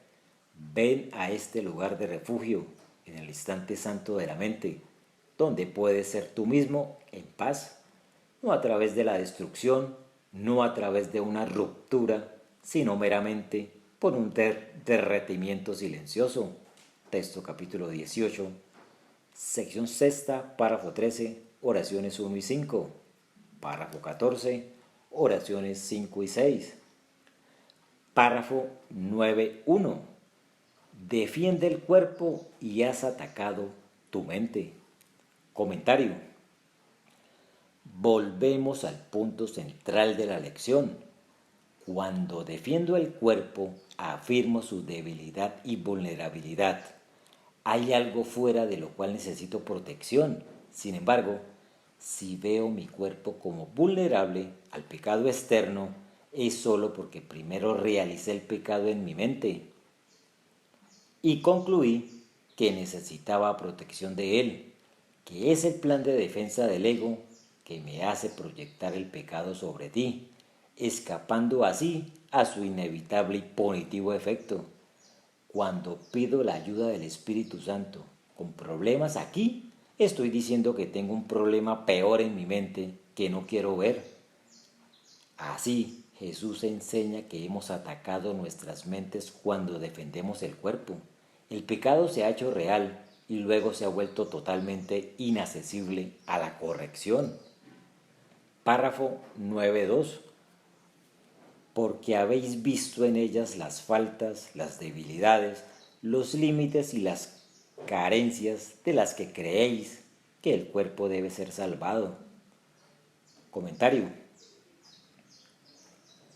Ven a este lugar de refugio, en el instante santo de la mente, donde puedes ser tú mismo en paz, no a través de la destrucción, no a través de una ruptura, sino meramente por un derretimiento silencioso. Texto capítulo 18, sección sexta, párrafo 13, oraciones 1 y 5. Párrafo 14, oraciones 5 y 6. Párrafo 9.1. Defiende el cuerpo y has atacado tu mente. Comentario. Volvemos al punto central de la lección. Cuando defiendo el cuerpo, afirmo su debilidad y vulnerabilidad. Hay algo fuera de lo cual necesito protección. Sin embargo, si veo mi cuerpo como vulnerable al pecado externo, es solo porque primero realicé el pecado en mi mente y concluí que necesitaba protección de él, que es el plan de defensa del ego que me hace proyectar el pecado sobre ti, escapando así a su inevitable y punitivo efecto. Cuando pido la ayuda del Espíritu Santo con problemas aquí, estoy diciendo que tengo un problema peor en mi mente que no quiero ver. Así, Jesús enseña que hemos atacado nuestras mentes cuando defendemos el cuerpo. El pecado se ha hecho real y luego se ha vuelto totalmente inaccesible a la corrección. Párrafo 9.2. Porque habéis visto en ellas las faltas, las debilidades, los límites y las carencias de las que creéis que el cuerpo debe ser salvado. Comentario.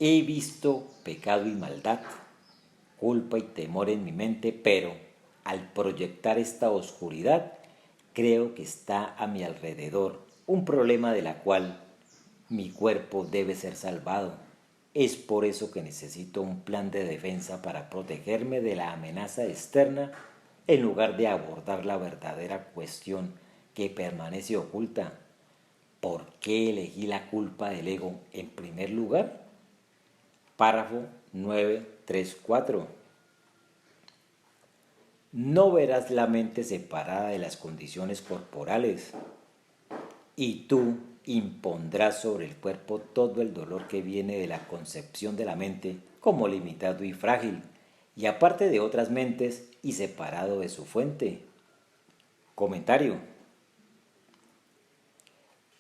He visto pecado y maldad, culpa y temor en mi mente, pero al proyectar esta oscuridad, creo que está a mi alrededor un problema de la cual mi cuerpo debe ser salvado. Es por eso que necesito un plan de defensa para protegerme de la amenaza externa en lugar de abordar la verdadera cuestión que permanece oculta. ¿Por qué elegí la culpa del ego en primer lugar? Párrafo 9.3.4. No verás la mente separada de las condiciones corporales, y tú impondrás sobre el cuerpo todo el dolor que viene de la concepción de la mente como limitado y frágil, y aparte de otras mentes y separado de su fuente. Comentario.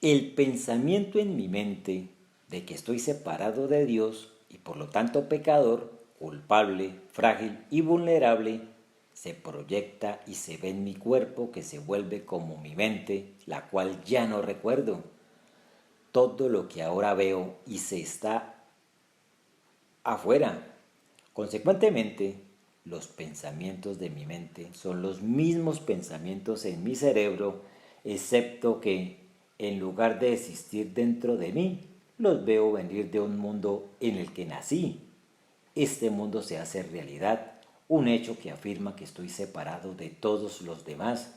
El pensamiento en mi mente de que estoy separado de Dios y por lo tanto pecador, culpable, frágil y vulnerable, se proyecta y se ve en mi cuerpo que se vuelve como mi mente, la cual ya no recuerdo. Todo lo que ahora veo y se está afuera. Consecuentemente, los pensamientos de mi mente son los mismos pensamientos en mi cerebro, excepto que, en lugar de existir dentro de mí, los veo venir de un mundo en el que nací. Este mundo se hace realidad, un hecho que afirma que estoy separado de todos los demás,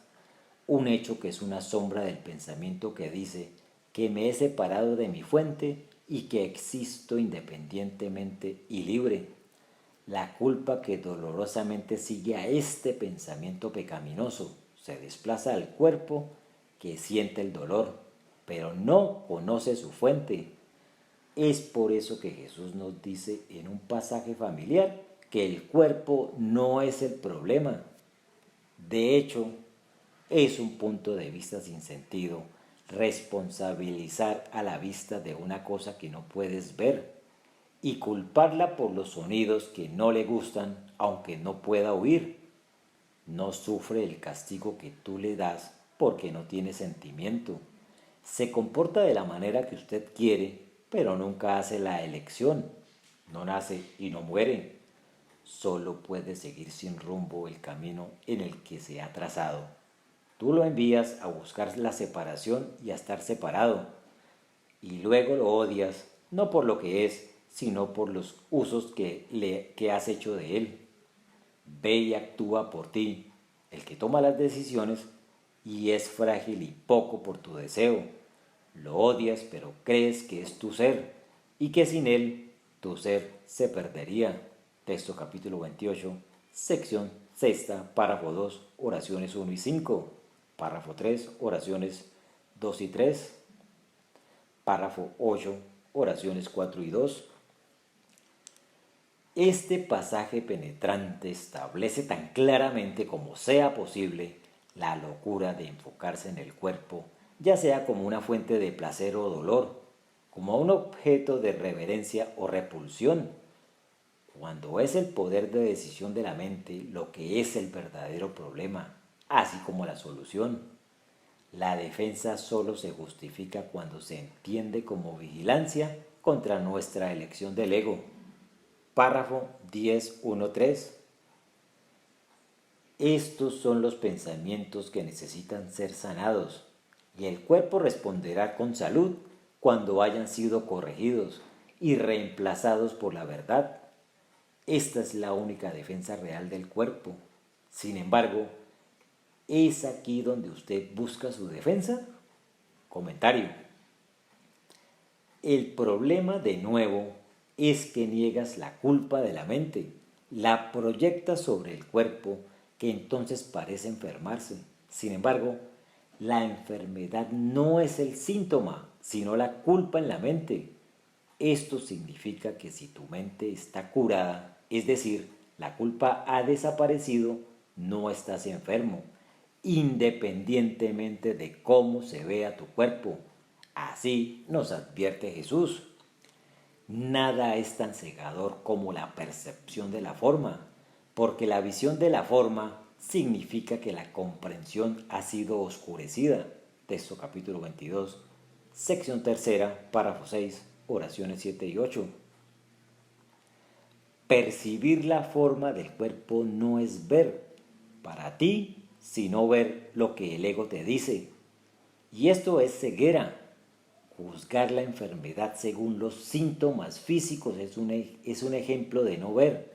un hecho que es una sombra del pensamiento que dice que me he separado de mi fuente y que existo independientemente y libre. La culpa que dolorosamente sigue a este pensamiento pecaminoso se desplaza al cuerpo que siente el dolor, pero no conoce su fuente. Es por eso que Jesús nos dice en un pasaje familiar que el cuerpo no es el problema. De hecho, es un punto de vista sin sentido responsabilizar a la vista de una cosa que no puedes ver y culparla por los sonidos que no le gustan aunque no pueda oír. No sufre el castigo que tú le das porque no tiene sentimiento. Se comporta de la manera que usted quiere, pero nunca hace la elección. No nace y no muere. Solo puede seguir sin rumbo el camino en el que se ha trazado. Tú lo envías a buscar la separación y a estar separado, y luego lo odias, no por lo que es, sino por los usos que has hecho de él. Ve y actúa por ti, el que toma las decisiones, y es frágil y poco por tu deseo. Lo odias, pero crees que es tu ser, y que sin él tu ser se perdería. Texto capítulo 28, sección sexta, párrafo 2, oraciones 1 y 5. Párrafo 3, oraciones 2 y 3. Párrafo 8, oraciones 4 y 2. Este pasaje penetrante establece tan claramente como sea posible la locura de enfocarse en el cuerpo, ya sea como una fuente de placer o dolor, como un objeto de reverencia o repulsión, cuando es el poder de decisión de la mente lo que es el verdadero problema, así como la solución. La defensa solo se justifica cuando se entiende como vigilancia contra nuestra elección del ego. Párrafo 10.1.3. Estos son los pensamientos que necesitan ser sanados y el cuerpo responderá con salud cuando hayan sido corregidos y reemplazados por la verdad. Esta es la única defensa real del cuerpo. Sin embargo, ¿es aquí donde usted busca su defensa? Comentario. El problema de nuevo es que niegas la culpa de la mente, la proyectas sobre el cuerpo que entonces parece enfermarse. Sin embargo, la enfermedad no es el síntoma, sino la culpa en la mente. Esto significa que si tu mente está curada, es decir, la culpa ha desaparecido, no estás enfermo, independientemente de cómo se vea tu cuerpo. Así nos advierte Jesús. Nada es tan cegador como la percepción de la forma, porque la visión de la forma significa que la comprensión ha sido oscurecida. Texto capítulo 22, sección tercera, párrafo 6, oraciones 7 y 8. Percibir la forma del cuerpo no es ver para ti, sino ver lo que el ego te dice. Y esto es ceguera. Juzgar la enfermedad según los síntomas físicos es un ejemplo de no ver,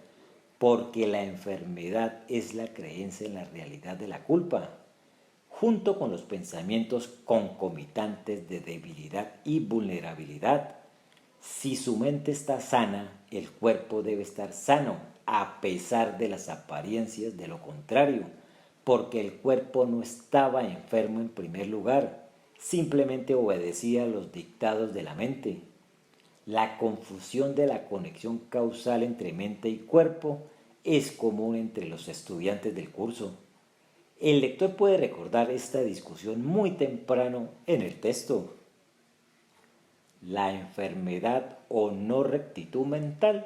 porque la enfermedad es la creencia en la realidad de la culpa, junto con los pensamientos concomitantes de debilidad y vulnerabilidad. Si su mente está sana, el cuerpo debe estar sano, a pesar de las apariencias de lo contrario, porque el cuerpo no estaba enfermo en primer lugar, simplemente obedecía a los dictados de la mente. La confusión de la conexión causal entre mente y cuerpo es común entre los estudiantes del curso. El lector puede recordar esta discusión muy temprano en el texto. La enfermedad o no rectitud mental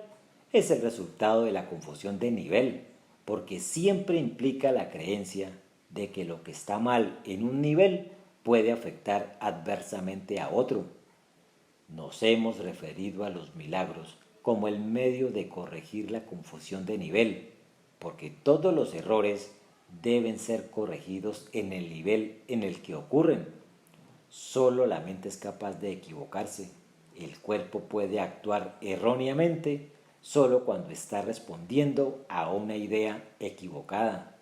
es el resultado de la confusión de nivel, porque siempre implica la creencia de que lo que está mal en un nivel puede afectar adversamente a otro. Nos hemos referido a los milagros como el medio de corregir la confusión de nivel, porque todos los errores deben ser corregidos en el nivel en el que ocurren. Solo la mente es capaz de equivocarse. El cuerpo puede actuar erróneamente solo cuando está respondiendo a una idea equivocada.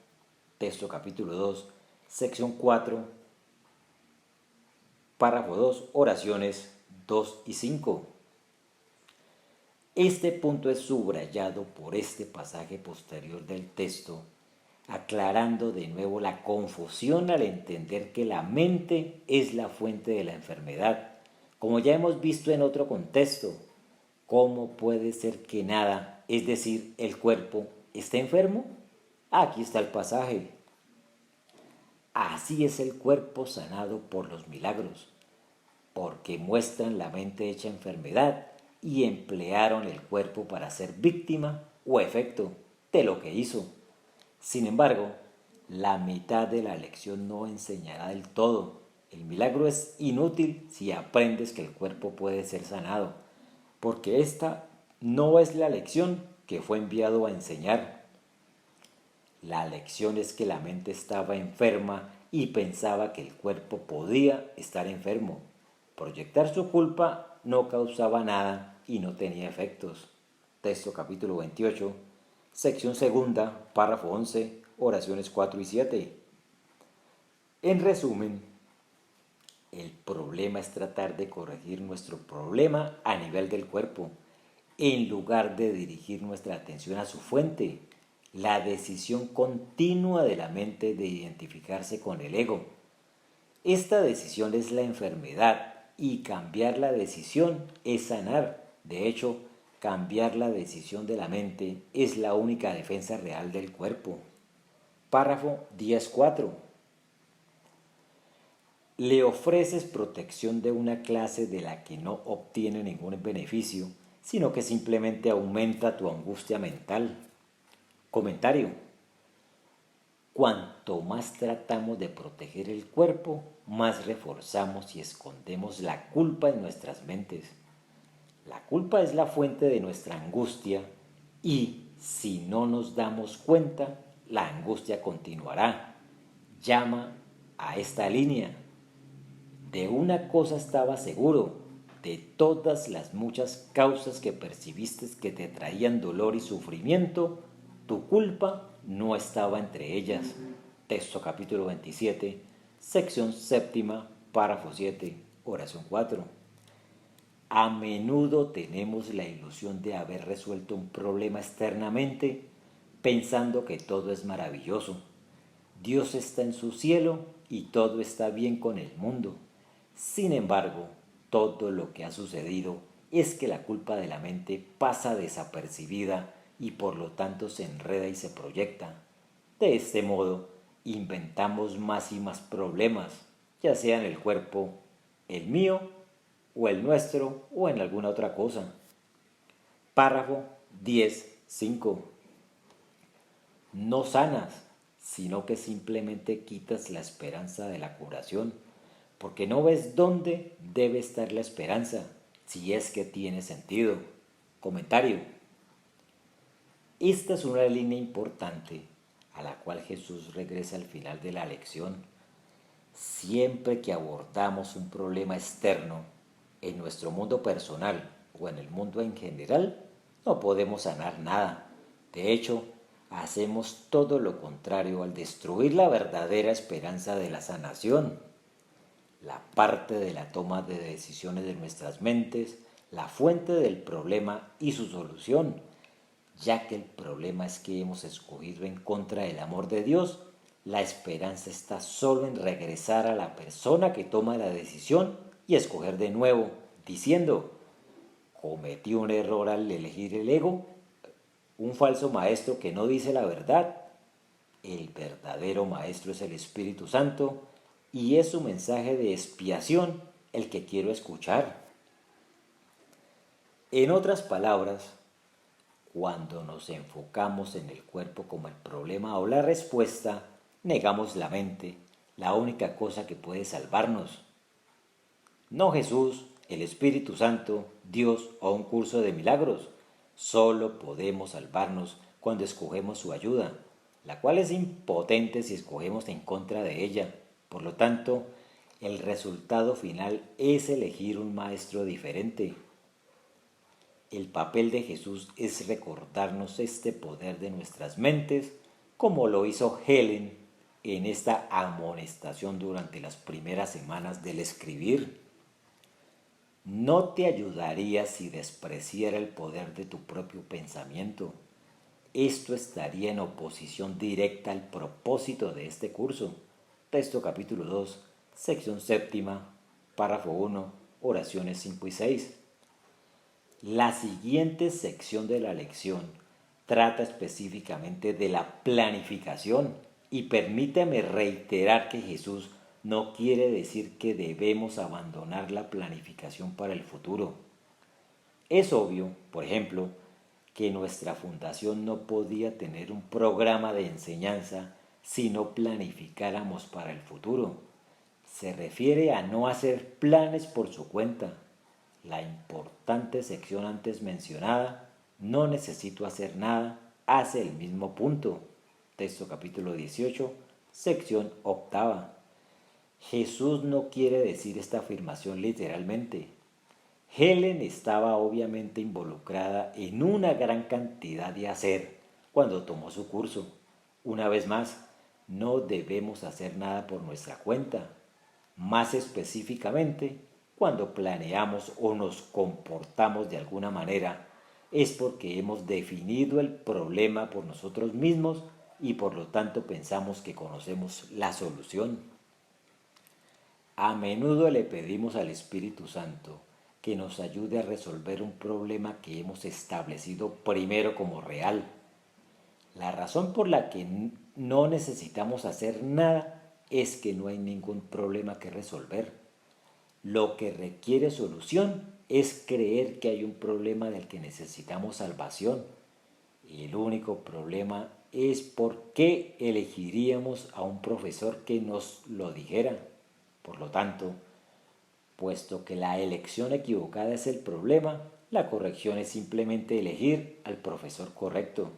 Texto capítulo 2, sección 4, párrafo 2, oraciones 2 y 5. Este punto es subrayado por este pasaje posterior del texto, aclarando de nuevo la confusión al entender que la mente es la fuente de la enfermedad. Como ya hemos visto en otro contexto, ¿cómo puede ser que nada, es decir, el cuerpo, esté enfermo? Aquí está el pasaje. Así es el cuerpo sanado por los milagros, porque muestran la mente hecha enfermedad y emplearon el cuerpo para ser víctima o efecto de lo que hizo. Sin embargo, la mitad de la lección no enseñará del todo. El milagro es inútil si aprendes que el cuerpo puede ser sanado, porque esta no es la lección que fue enviado a enseñar. La lección es que la mente estaba enferma y pensaba que el cuerpo podía estar enfermo. Proyectar su culpa no causaba nada y no tenía efectos. Texto capítulo 28, sección segunda, párrafo 11, oraciones 4 y 7. En resumen, el problema es tratar de corregir nuestro problema a nivel del cuerpo, en lugar de dirigir nuestra atención a su fuente, la decisión continua de la mente de identificarse con el ego. Esta decisión es la enfermedad y cambiar la decisión es sanar. De hecho, cambiar la decisión de la mente es la única defensa real del cuerpo. Párrafo 10.4. Le ofreces protección de una clase de la que no obtiene ningún beneficio, sino que simplemente aumenta tu angustia mental. Comentario. Cuanto más tratamos de proteger el cuerpo, más reforzamos y escondemos la culpa en nuestras mentes. La culpa es la fuente de nuestra angustia y, si no nos damos cuenta, la angustia continuará. Llama a esta línea. De una cosa estaba seguro, de todas las muchas causas que percibiste que te traían dolor y sufrimiento, tu culpa no estaba entre ellas. Texto capítulo 27, sección séptima, párrafo 7, oración 4. A menudo tenemos la ilusión de haber resuelto un problema externamente, pensando que todo es maravilloso. Dios está en su cielo y todo está bien con el mundo. Sin embargo, todo lo que ha sucedido es que la culpa de la mente pasa desapercibida y por lo tanto se enreda y se proyecta. De este modo, inventamos más y más problemas, ya sea en el cuerpo, el mío, o el nuestro, o en alguna otra cosa. Párrafo 10.5. No sanas, sino que simplemente quitas la esperanza de la curación, porque no ves dónde debe estar la esperanza, si es que tiene sentido. Comentario. Esta es una línea importante a la cual Jesús regresa al final de la lección. Siempre que abordamos un problema externo en nuestro mundo personal o en el mundo en general, no podemos sanar nada. De hecho, hacemos todo lo contrario al destruir la verdadera esperanza de la sanación. La parte de la toma de decisiones de nuestras mentes, la fuente del problema y su solución, ya que el problema es que hemos escogido en contra del amor de Dios. La esperanza está solo en regresar a la persona que toma la decisión y escoger de nuevo, diciendo: cometí un error al elegir el ego, un falso maestro que no dice la verdad. El verdadero maestro es el Espíritu Santo y es su mensaje de expiación el que quiero escuchar. En otras palabras, cuando nos enfocamos en el cuerpo como el problema o la respuesta, negamos la mente, la única cosa que puede salvarnos. No Jesús, el Espíritu Santo, Dios o un curso de milagros. Solo podemos salvarnos cuando escogemos su ayuda, la cual es impotente si escogemos en contra de ella. Por lo tanto, el resultado final es elegir un maestro diferente. El papel de Jesús es recordarnos este poder de nuestras mentes, como lo hizo Helen en esta amonestación durante las primeras semanas del escribir. No te ayudaría si despreciara el poder de tu propio pensamiento. Esto estaría en oposición directa al propósito de este curso. Texto capítulo 2, sección séptima, párrafo 1, oraciones 5 y 6. La siguiente sección de la lección trata específicamente de la planificación y permíteme reiterar que Jesús no quiere decir que debemos abandonar la planificación para el futuro. Es obvio, por ejemplo, que nuestra fundación no podía tener un programa de enseñanza si no planificáramos para el futuro. Se refiere a no hacer planes por su cuenta. La importante sección antes mencionada, no necesito hacer nada, hace el mismo punto. Texto capítulo 18, sección octava. Jesús no quiere decir esta afirmación literalmente. Helen estaba obviamente involucrada en una gran cantidad de hacer cuando tomó su curso. Una vez más, no debemos hacer nada por nuestra cuenta. Más específicamente, cuando planeamos o nos comportamos de alguna manera, es porque hemos definido el problema por nosotros mismos y por lo tanto pensamos que conocemos la solución. A menudo le pedimos al Espíritu Santo que nos ayude a resolver un problema que hemos establecido primero como real. La razón por la que no necesitamos hacer nada es que no hay ningún problema que resolver. Lo que requiere solución es creer que hay un problema del que necesitamos salvación. Y el único problema es por qué elegiríamos a un profesor que nos lo dijera. Por lo tanto, puesto que la elección equivocada es el problema, la corrección es simplemente elegir al profesor correcto.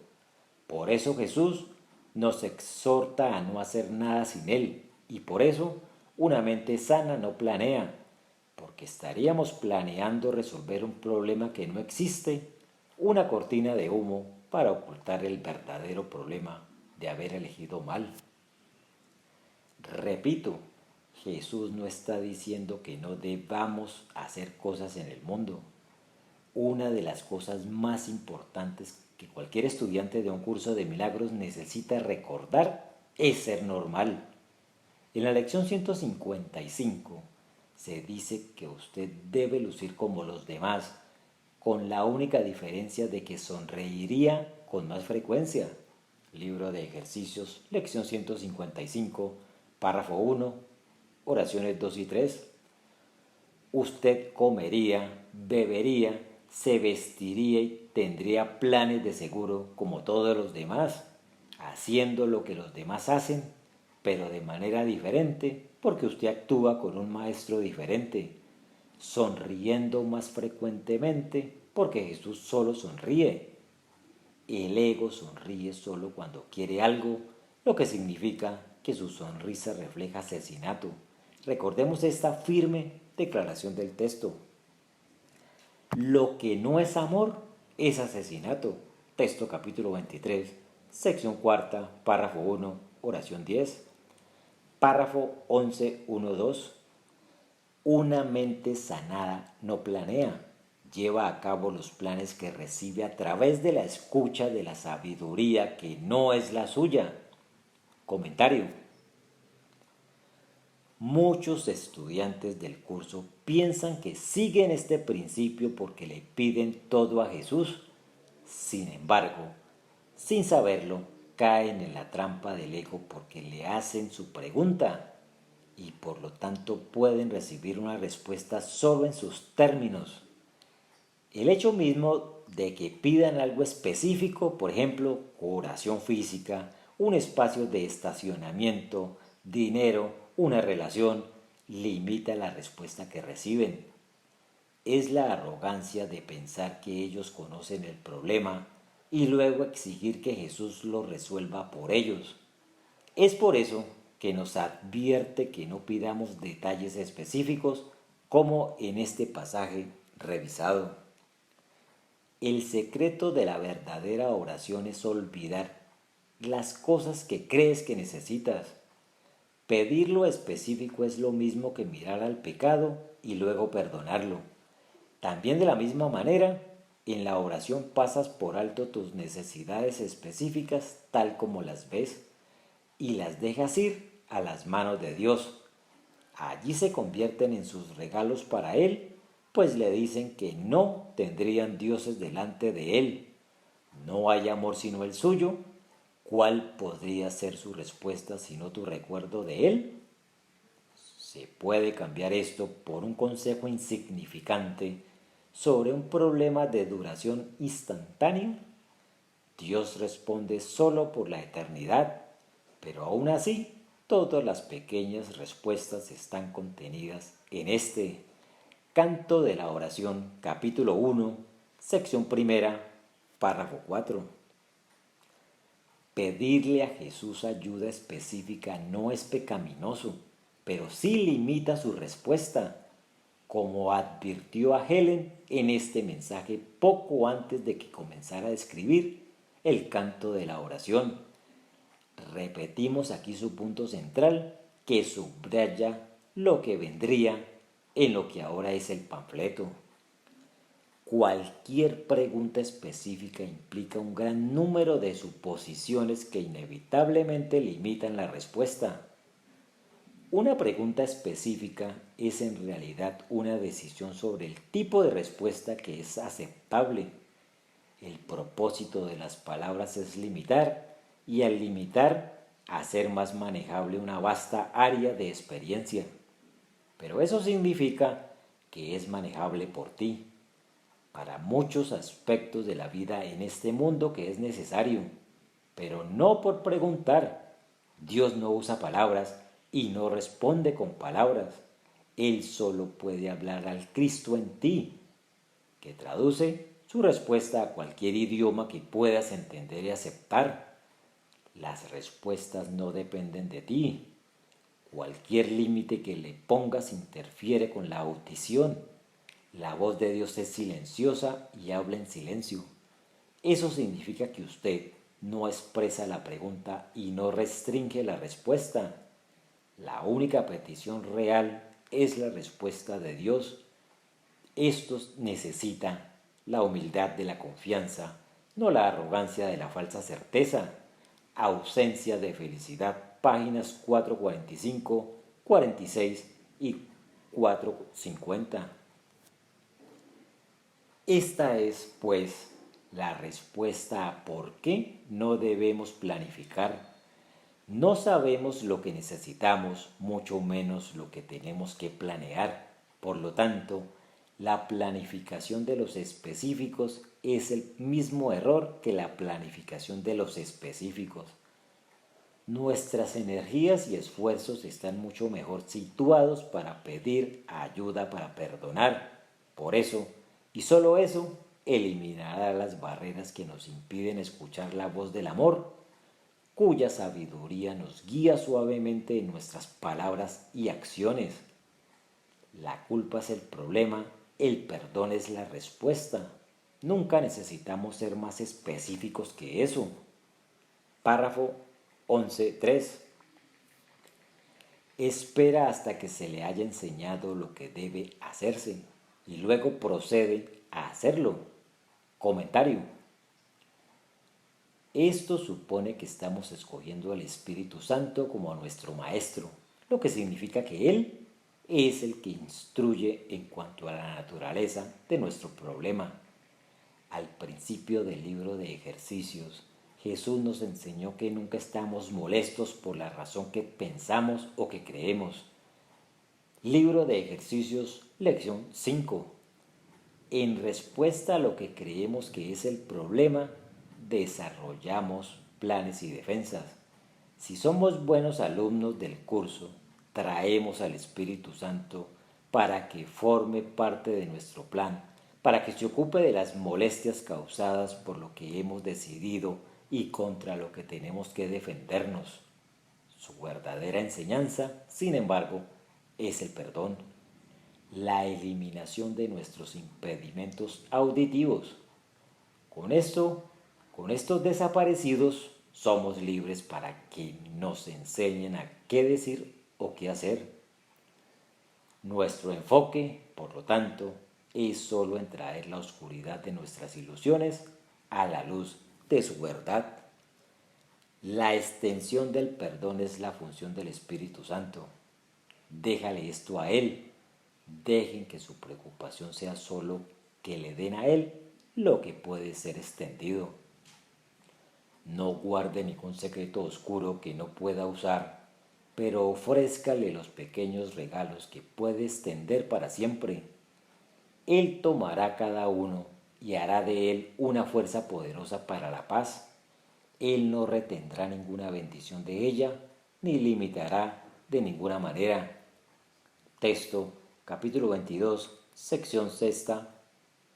Por eso Jesús nos exhorta a no hacer nada sin Él, y por eso una mente sana no planea, porque estaríamos planeando resolver un problema que no existe, una cortina de humo para ocultar el verdadero problema de haber elegido mal. Repito, Jesús no está diciendo que no debamos hacer cosas en el mundo. Una de las cosas más importantes que cualquier estudiante de un curso de milagros necesita recordar es ser normal. En la lección 155 se dice que usted debe lucir como los demás, con la única diferencia de que sonreiría con más frecuencia. Libro de ejercicios, lección 155, párrafo 1, oraciones 2 y 3. Usted comería, bebería, se vestiría y tendría planes de seguro como todos los demás, haciendo lo que los demás hacen, pero de manera diferente, porque usted actúa con un maestro diferente, sonriendo más frecuentemente, porque Jesús solo sonríe. El ego sonríe solo cuando quiere algo, lo que significa que su sonrisa refleja asesinato. Recordemos esta firme declaración del texto. Lo que no es amor es asesinato. Texto capítulo 23, sección cuarta, párrafo 1, oración 10. Párrafo 11.1.2. Una mente sanada no planea, lleva a cabo los planes que recibe a través de la escucha de la sabiduría que no es la suya. Comentario. Muchos estudiantes del curso piensan que siguen este principio porque le piden todo a Jesús. Sin embargo, sin saberlo, caen en la trampa del ego porque le hacen su pregunta y por lo tanto pueden recibir una respuesta solo en sus términos. El hecho mismo de que pidan algo específico, por ejemplo, curación física, un espacio de estacionamiento, dinero, una relación, limita la respuesta que reciben. Es la arrogancia de pensar que ellos conocen el problema y luego exigir que Jesús lo resuelva por ellos. Es por eso que nos advierte que no pidamos detalles específicos como en este pasaje revisado. El secreto de la verdadera oración es olvidar las cosas que crees que necesitas. Pedir lo específico es lo mismo que mirar al pecado y luego perdonarlo. También de la misma manera, en la oración pasas por alto tus necesidades específicas tal como las ves y las dejas ir a las manos de Dios. Allí se convierten en sus regalos para Él, pues le dicen que no tendrían dioses delante de Él. No hay amor sino el suyo. ¿Cuál podría ser su respuesta sino tu recuerdo de Él? Se puede cambiar esto por un consejo insignificante sobre un problema de duración instantánea. Dios responde solo por la eternidad, pero aún así todas las pequeñas respuestas están contenidas en este Canto de la Oración, capítulo 1, sección primera, párrafo 4. Pedirle a Jesús ayuda específica no es pecaminoso, pero sí limita su respuesta, como advirtió a Helen en este mensaje poco antes de que comenzara a escribir el canto de la oración. Repetimos aquí su punto central, que subraya lo que vendría en lo que ahora es el panfleto. Cualquier pregunta específica implica un gran número de suposiciones que inevitablemente limitan la respuesta. Una pregunta específica es en realidad una decisión sobre el tipo de respuesta que es aceptable. El propósito de las palabras es limitar y al limitar hacer más manejable una vasta área de experiencia. Pero eso significa que es manejable por ti, para muchos aspectos de la vida en este mundo que es necesario, pero no por preguntar. Dios no usa palabras y no responde con palabras. Él solo puede hablar al Cristo en ti, que traduce su respuesta a cualquier idioma que puedas entender y aceptar. Las respuestas no dependen de ti. Cualquier límite que le pongas interfiere con la audición. La voz de Dios es silenciosa y habla en silencio. Eso significa que usted no expresa la pregunta y no restringe la respuesta. La única petición real es la respuesta de Dios. Estos necesitan la humildad de la confianza, no la arrogancia de la falsa certeza. Ausencia de felicidad, páginas 445, 46 y 450. Esta es, pues, la respuesta a por qué no debemos planificar. No sabemos lo que necesitamos, mucho menos lo que tenemos que planear. Por lo tanto, la planificación de los específicos es el mismo error que la planificación de los específicos. Nuestras energías y esfuerzos están mucho mejor situados para pedir ayuda para perdonar. Por eso, y solo eso, eliminará las barreras que nos impiden escuchar la voz del amor, cuya sabiduría nos guía suavemente en nuestras palabras y acciones. La culpa es el problema, el perdón es la respuesta. Nunca necesitamos ser más específicos que eso. Párrafo 11.3. Espera hasta que se le haya enseñado lo que debe hacerse y luego procede a hacerlo. Comentario. Esto supone que estamos escogiendo al Espíritu Santo como a nuestro Maestro, lo que significa que Él es el que instruye en cuanto a la naturaleza de nuestro problema. Al principio del libro de ejercicios, Jesús nos enseñó que nunca estamos molestos por la razón que pensamos o que creemos. Libro de ejercicios, lección 5. En respuesta a lo que creemos que es el problema, desarrollamos planes y defensas. Si somos buenos alumnos del curso, traemos al Espíritu Santo para que forme parte de nuestro plan, para que se ocupe de las molestias causadas por lo que hemos decidido y contra lo que tenemos que defendernos. Su verdadera enseñanza, sin embargo, es el perdón, la eliminación de nuestros impedimentos auditivos. Con esto, con estos desaparecidos, somos libres para que nos enseñen a qué decir o qué hacer. Nuestro enfoque, por lo tanto, es solo en traer la oscuridad de nuestras ilusiones a la luz de su verdad. La extensión del perdón es la función del Espíritu Santo. Déjale esto a Él. Dejen que su preocupación sea solo que le den a Él lo que puede ser extendido. No guarde ningún secreto oscuro que no pueda usar, pero ofrézcale los pequeños regalos que puede extender para siempre. Él tomará cada uno y hará de él una fuerza poderosa para la paz. Él no retendrá ninguna bendición de ella, ni limitará de ninguna manera. Texto, capítulo 22, sección sexta,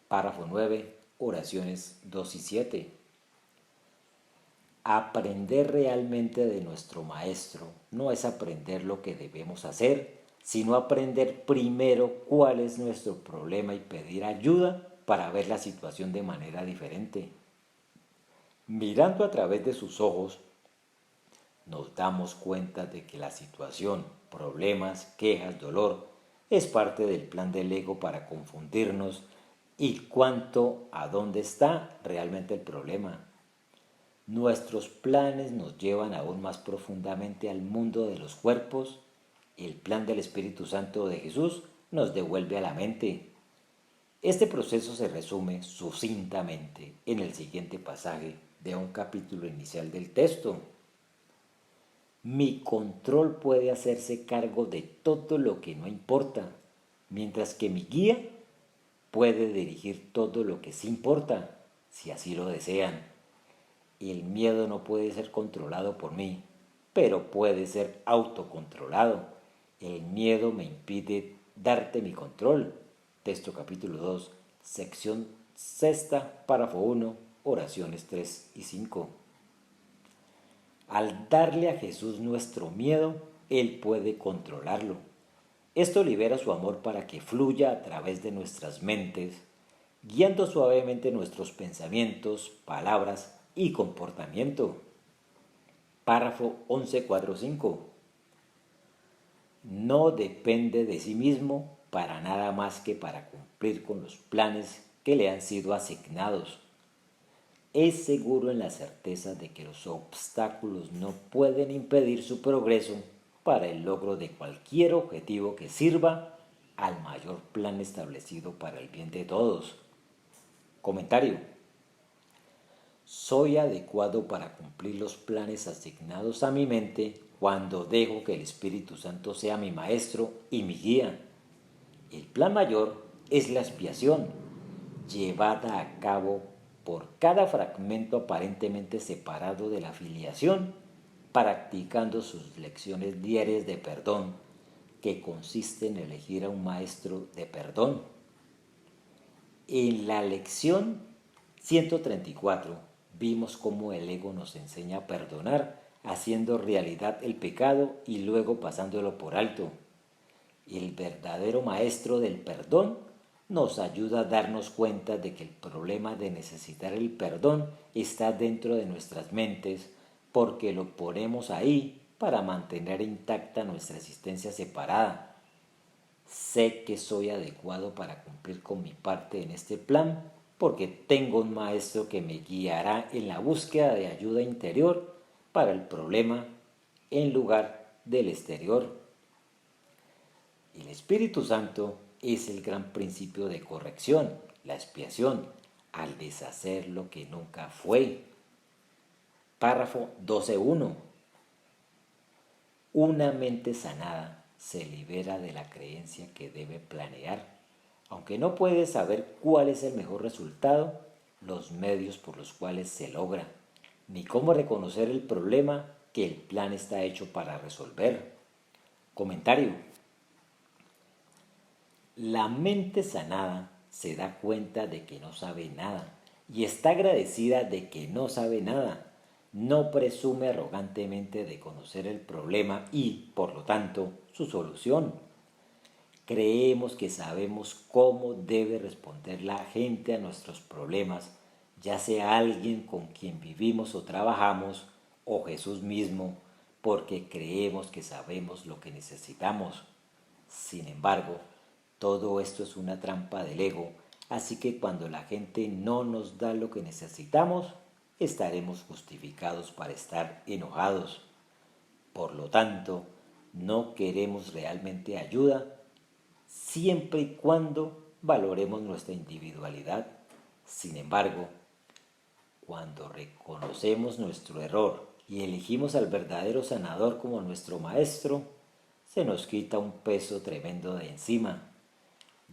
párrafo 9, oraciones 2 y 7. Aprender realmente de nuestro Maestro no es aprender lo que debemos hacer, sino aprender primero cuál es nuestro problema y pedir ayuda para ver la situación de manera diferente. Mirando a través de sus ojos, nos damos cuenta de que la situación, problemas, quejas, dolor, es parte del plan del ego para confundirnos y cuánto a dónde está realmente el problema. Nuestros planes nos llevan aún más profundamente al mundo de los cuerpos. El plan del Espíritu Santo de Jesús nos devuelve a la mente. Este proceso se resume sucintamente en el siguiente pasaje de un capítulo inicial del texto. Mi control puede hacerse cargo de todo lo que no importa, mientras que mi guía puede dirigir todo lo que sí importa, si así lo desean. El miedo no puede ser controlado por mí, pero puede ser autocontrolado. El miedo me impide darte mi control. Texto capítulo 2, sección sexta, párrafo 1, oraciones 3 y 5. Al darle a Jesús nuestro miedo, Él puede controlarlo. Esto libera su amor para que fluya a través de nuestras mentes, guiando suavemente nuestros pensamientos, palabras y comportamiento. Párrafo 11.4.5. No depende de sí mismo para nada más que para cumplir con los planes que le han sido asignados. Es seguro en la certeza de que los obstáculos no pueden impedir su progreso para el logro de cualquier objetivo que sirva al mayor plan establecido para el bien de todos. Comentario. Soy adecuado para cumplir los planes asignados a mi mente cuando dejo que el Espíritu Santo sea mi maestro y mi guía. El plan mayor es la expiación, llevada a cabo por cada fragmento aparentemente separado de la filiación, practicando sus lecciones diarias de perdón, que consiste en elegir a un maestro de perdón. En la lección 134 vimos cómo el ego nos enseña a perdonar, haciendo realidad el pecado y luego pasándolo por alto. El verdadero maestro del perdón nos ayuda a darnos cuenta de que el problema de necesitar el perdón está dentro de nuestras mentes porque lo ponemos ahí para mantener intacta nuestra existencia separada. Sé que soy adecuado para cumplir con mi parte en este plan porque tengo un maestro que me guiará en la búsqueda de ayuda interior para el problema en lugar del exterior. El Espíritu Santo es el gran principio de corrección, la expiación, al deshacer lo que nunca fue. Párrafo 12.1. Una mente sanada se libera de la creencia que debe planear. Aunque no puede saber cuál es el mejor resultado, los medios por los cuales se logra, ni cómo reconocer el problema que el plan está hecho para resolver. Comentario. La mente sanada se da cuenta de que no sabe nada y está agradecida de que no sabe nada. No presume arrogantemente de conocer el problema y, por lo tanto, su solución. Creemos que sabemos cómo debe responder la gente a nuestros problemas, ya sea alguien con quien vivimos o trabajamos, o Jesús mismo, porque creemos que sabemos lo que necesitamos. Sin embargo, todo esto es una trampa del ego, así que cuando la gente no nos da lo que necesitamos, estaremos justificados para estar enojados. Por lo tanto, no queremos realmente ayuda siempre y cuando valoremos nuestra individualidad. Sin embargo, cuando reconocemos nuestro error y elegimos al verdadero sanador como nuestro maestro, se nos quita un peso tremendo de encima.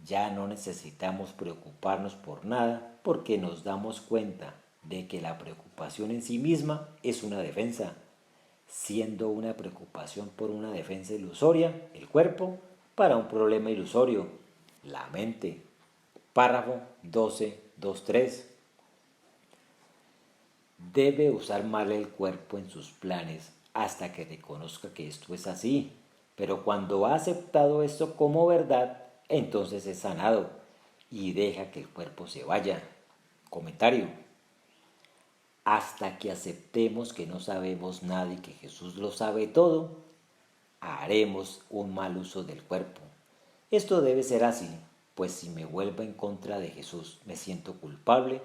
Ya no necesitamos preocuparnos por nada porque nos damos cuenta de que la preocupación en sí misma es una defensa, siendo una preocupación por una defensa ilusoria, el cuerpo, para un problema ilusorio, la mente. Párrafo 12.2.3. Debe usar mal el cuerpo en sus planes hasta que reconozca que esto es así, pero cuando ha aceptado esto como verdad, entonces es sanado y deja que el cuerpo se vaya. Comentario. Hasta que aceptemos que no sabemos nada y que Jesús lo sabe todo, haremos un mal uso del cuerpo. Esto debe ser así, pues si me vuelvo en contra de Jesús, me siento culpable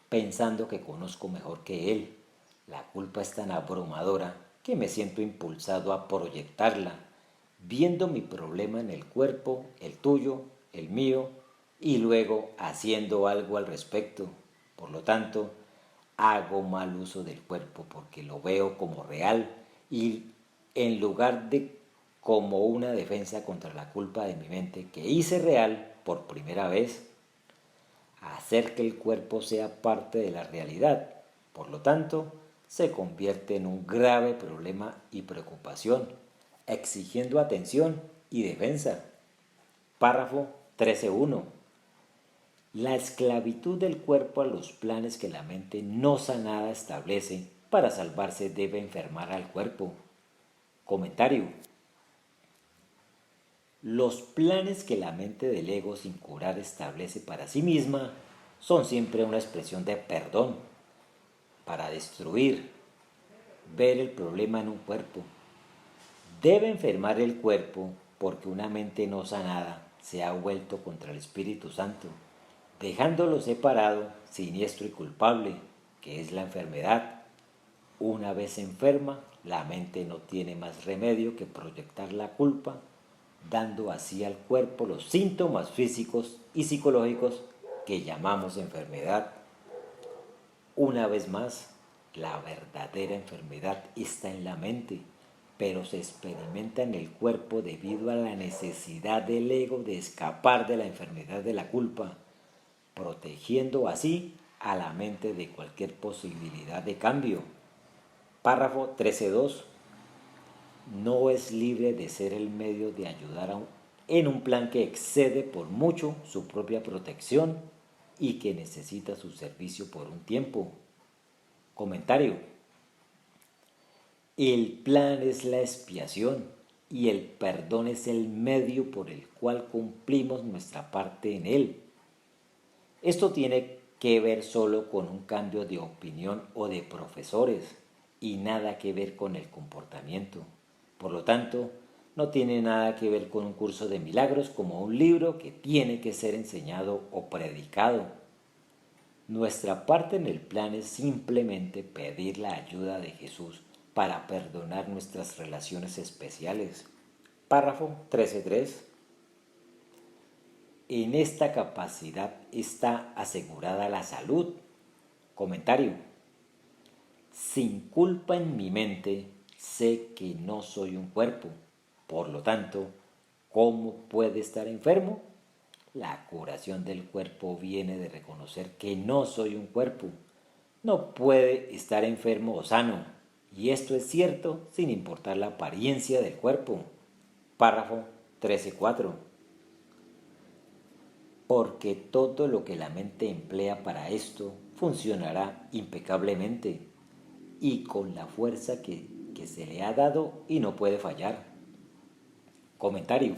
pensando que conozco mejor que Él. La culpa es tan abrumadora que me siento impulsado a proyectarla, viendo mi problema en el cuerpo, el tuyo, el mío, y luego haciendo algo al respecto. Por lo tanto, hago mal uso del cuerpo porque lo veo como real y en lugar de como una defensa contra la culpa de mi mente que hice real por primera vez. Hacer que el cuerpo sea parte de la realidad, por lo tanto, se convierte en un grave problema y preocupación, exigiendo atención y defensa. Párrafo 13.1. La esclavitud del cuerpo a los planes que la mente no sanada establece para salvarse debe enfermar al cuerpo. Comentario. Los planes que la mente del ego sin curar establece para sí misma son siempre una expresión de perdón, para destruir, ver el problema en un cuerpo. Debe enfermar el cuerpo porque una mente no sanada se ha vuelto contra el Espíritu Santo, dejándolo separado, siniestro y culpable, que es la enfermedad. Una vez enferma, la mente no tiene más remedio que proyectar la culpa, dando así al cuerpo los síntomas físicos y psicológicos que llamamos enfermedad. Una vez más, la verdadera enfermedad está en la mente, pero se experimenta en el cuerpo debido a la necesidad del ego de escapar de la enfermedad de la culpa, protegiendo así a la mente de cualquier posibilidad de cambio. Párrafo 13.2. No es libre de ser el medio de ayudar en un plan que excede por mucho su propia protección y que necesita su servicio por un tiempo. Comentario. El plan es la expiación y el perdón es el medio por el cual cumplimos nuestra parte en él. Esto tiene que ver solo con un cambio de opinión o de profesores y nada que ver con el comportamiento. Por lo tanto, no tiene nada que ver con un curso de milagros como un libro que tiene que ser enseñado o predicado. Nuestra parte en el plan es simplemente pedir la ayuda de Jesús para perdonar nuestras relaciones especiales. Párrafo 13.3. En esta capacidad está asegurada la salud. Comentario. Sin culpa en mi mente, sé que no soy un cuerpo. Por lo tanto, ¿cómo puede estar enfermo? La curación del cuerpo viene de reconocer que no soy un cuerpo. No puede estar enfermo o sano. Y esto es cierto sin importar la apariencia del cuerpo. Párrafo 13.4. Porque todo lo que la mente emplea para esto funcionará impecablemente y con la fuerza que se le ha dado y no puede fallar. Comentario.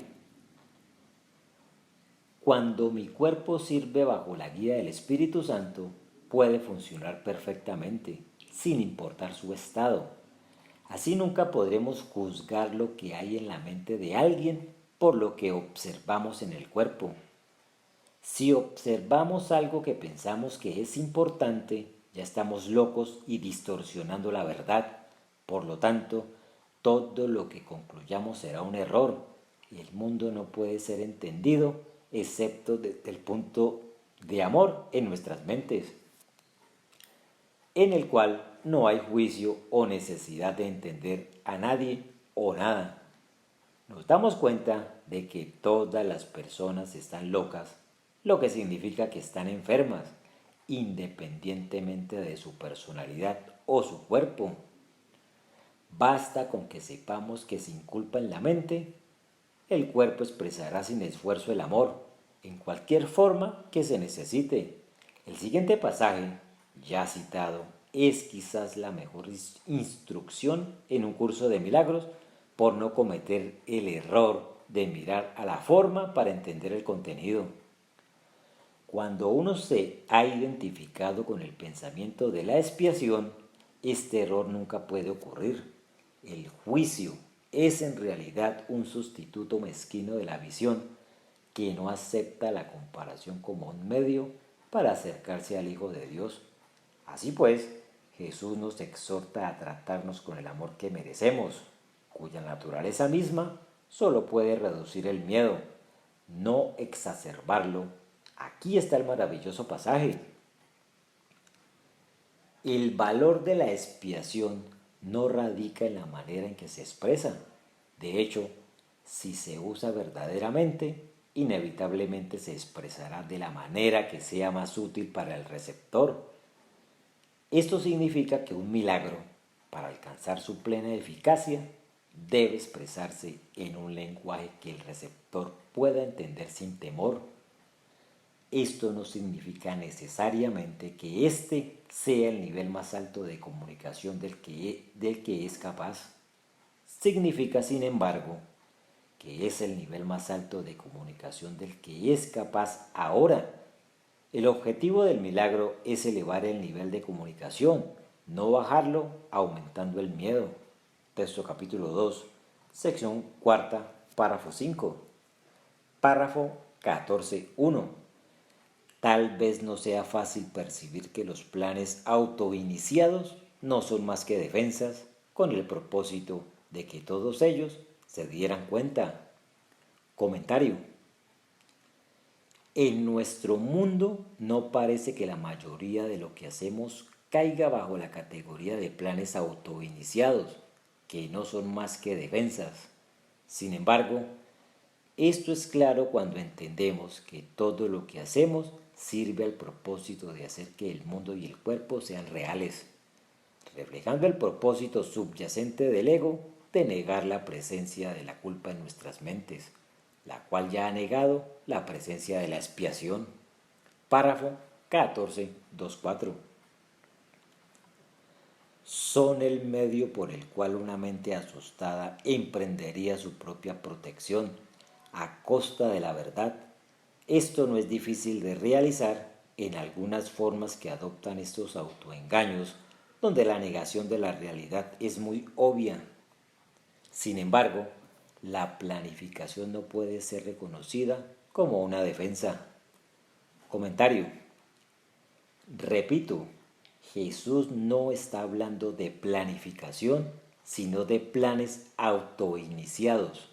Cuando mi cuerpo sirve bajo la guía del Espíritu Santo, puede funcionar perfectamente, sin importar su estado. Así nunca podremos juzgar lo que hay en la mente de alguien por lo que observamos en el cuerpo. Si observamos algo que pensamos que es importante, ya estamos locos y distorsionando la verdad. Por lo tanto, todo lo que concluyamos será un error y el mundo no puede ser entendido excepto desde el punto de amor en nuestras mentes, en el cual no hay juicio o necesidad de entender a nadie o nada. Nos damos cuenta de que todas las personas están locas, lo que significa que están enfermas, independientemente de su personalidad o su cuerpo. Basta con que sepamos que sin culpa en la mente, el cuerpo expresará sin esfuerzo el amor, en cualquier forma que se necesite. El siguiente pasaje, ya citado, es quizás la mejor instrucción en un curso de milagros por no cometer el error de mirar a la forma para entender el contenido. Cuando uno se ha identificado con el pensamiento de la expiación, este error nunca puede ocurrir. El juicio es en realidad un sustituto mezquino de la visión que no acepta la comparación como un medio para acercarse al Hijo de Dios. Así pues, Jesús nos exhorta a tratarnos con el amor que merecemos, cuya naturaleza misma solo puede reducir el miedo, no exacerbarlo. Aquí está el maravilloso pasaje. El valor de la expiación no radica en la manera en que se expresa. De hecho, si se usa verdaderamente, inevitablemente se expresará de la manera que sea más útil para el receptor. Esto significa que un milagro, para alcanzar su plena eficacia, debe expresarse en un lenguaje que el receptor pueda entender sin temor. Esto no significa necesariamente que este sea el nivel más alto de comunicación del que es capaz. Significa, sin embargo, que es el nivel más alto de comunicación del que es capaz ahora. El objetivo del milagro es elevar el nivel de comunicación, no bajarlo aumentando el miedo. Texto capítulo 2, sección cuarta, párrafo 5. Párrafo 14.1. Tal vez no sea fácil percibir que los planes autoiniciados no son más que defensas con el propósito de que todos ellos se dieran cuenta. Comentario. En nuestro mundo no parece que la mayoría de lo que hacemos caiga bajo la categoría de planes autoiniciados, que no son más que defensas. Sin embargo, esto es claro cuando entendemos que todo lo que hacemos sirve al propósito de hacer que el mundo y el cuerpo sean reales, reflejando el propósito subyacente del ego de negar la presencia de la culpa en nuestras mentes, la cual ya ha negado la presencia de la expiación. Párrafo 14.2.4. Son el medio por el cual una mente asustada emprendería su propia protección a costa de la verdad. Esto no es difícil de realizar en algunas formas que adoptan estos autoengaños, donde la negación de la realidad es muy obvia. Sin embargo, la planificación no puede ser reconocida como una defensa. Comentario. Repito, Jesús no está hablando de planificación, sino de planes autoiniciados.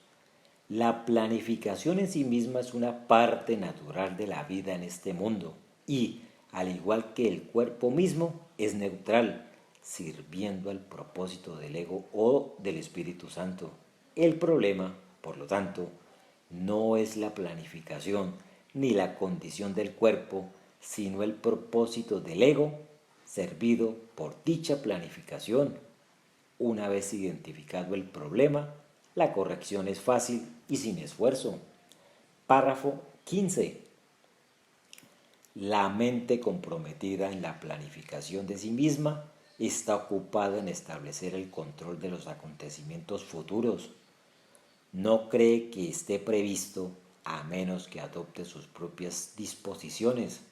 La planificación en sí misma es una parte natural de la vida en este mundo y, al igual que el cuerpo mismo, es neutral, sirviendo al propósito del ego o del Espíritu Santo. El problema, por lo tanto, no es la planificación ni la condición del cuerpo, sino el propósito del ego servido por dicha planificación. Una vez identificado el problema, la corrección es fácil y sin esfuerzo. Párrafo 15. La mente comprometida en la planificación de sí misma está ocupada en establecer el control de los acontecimientos futuros. No cree que esté previsto a menos que adopte sus propias disposiciones.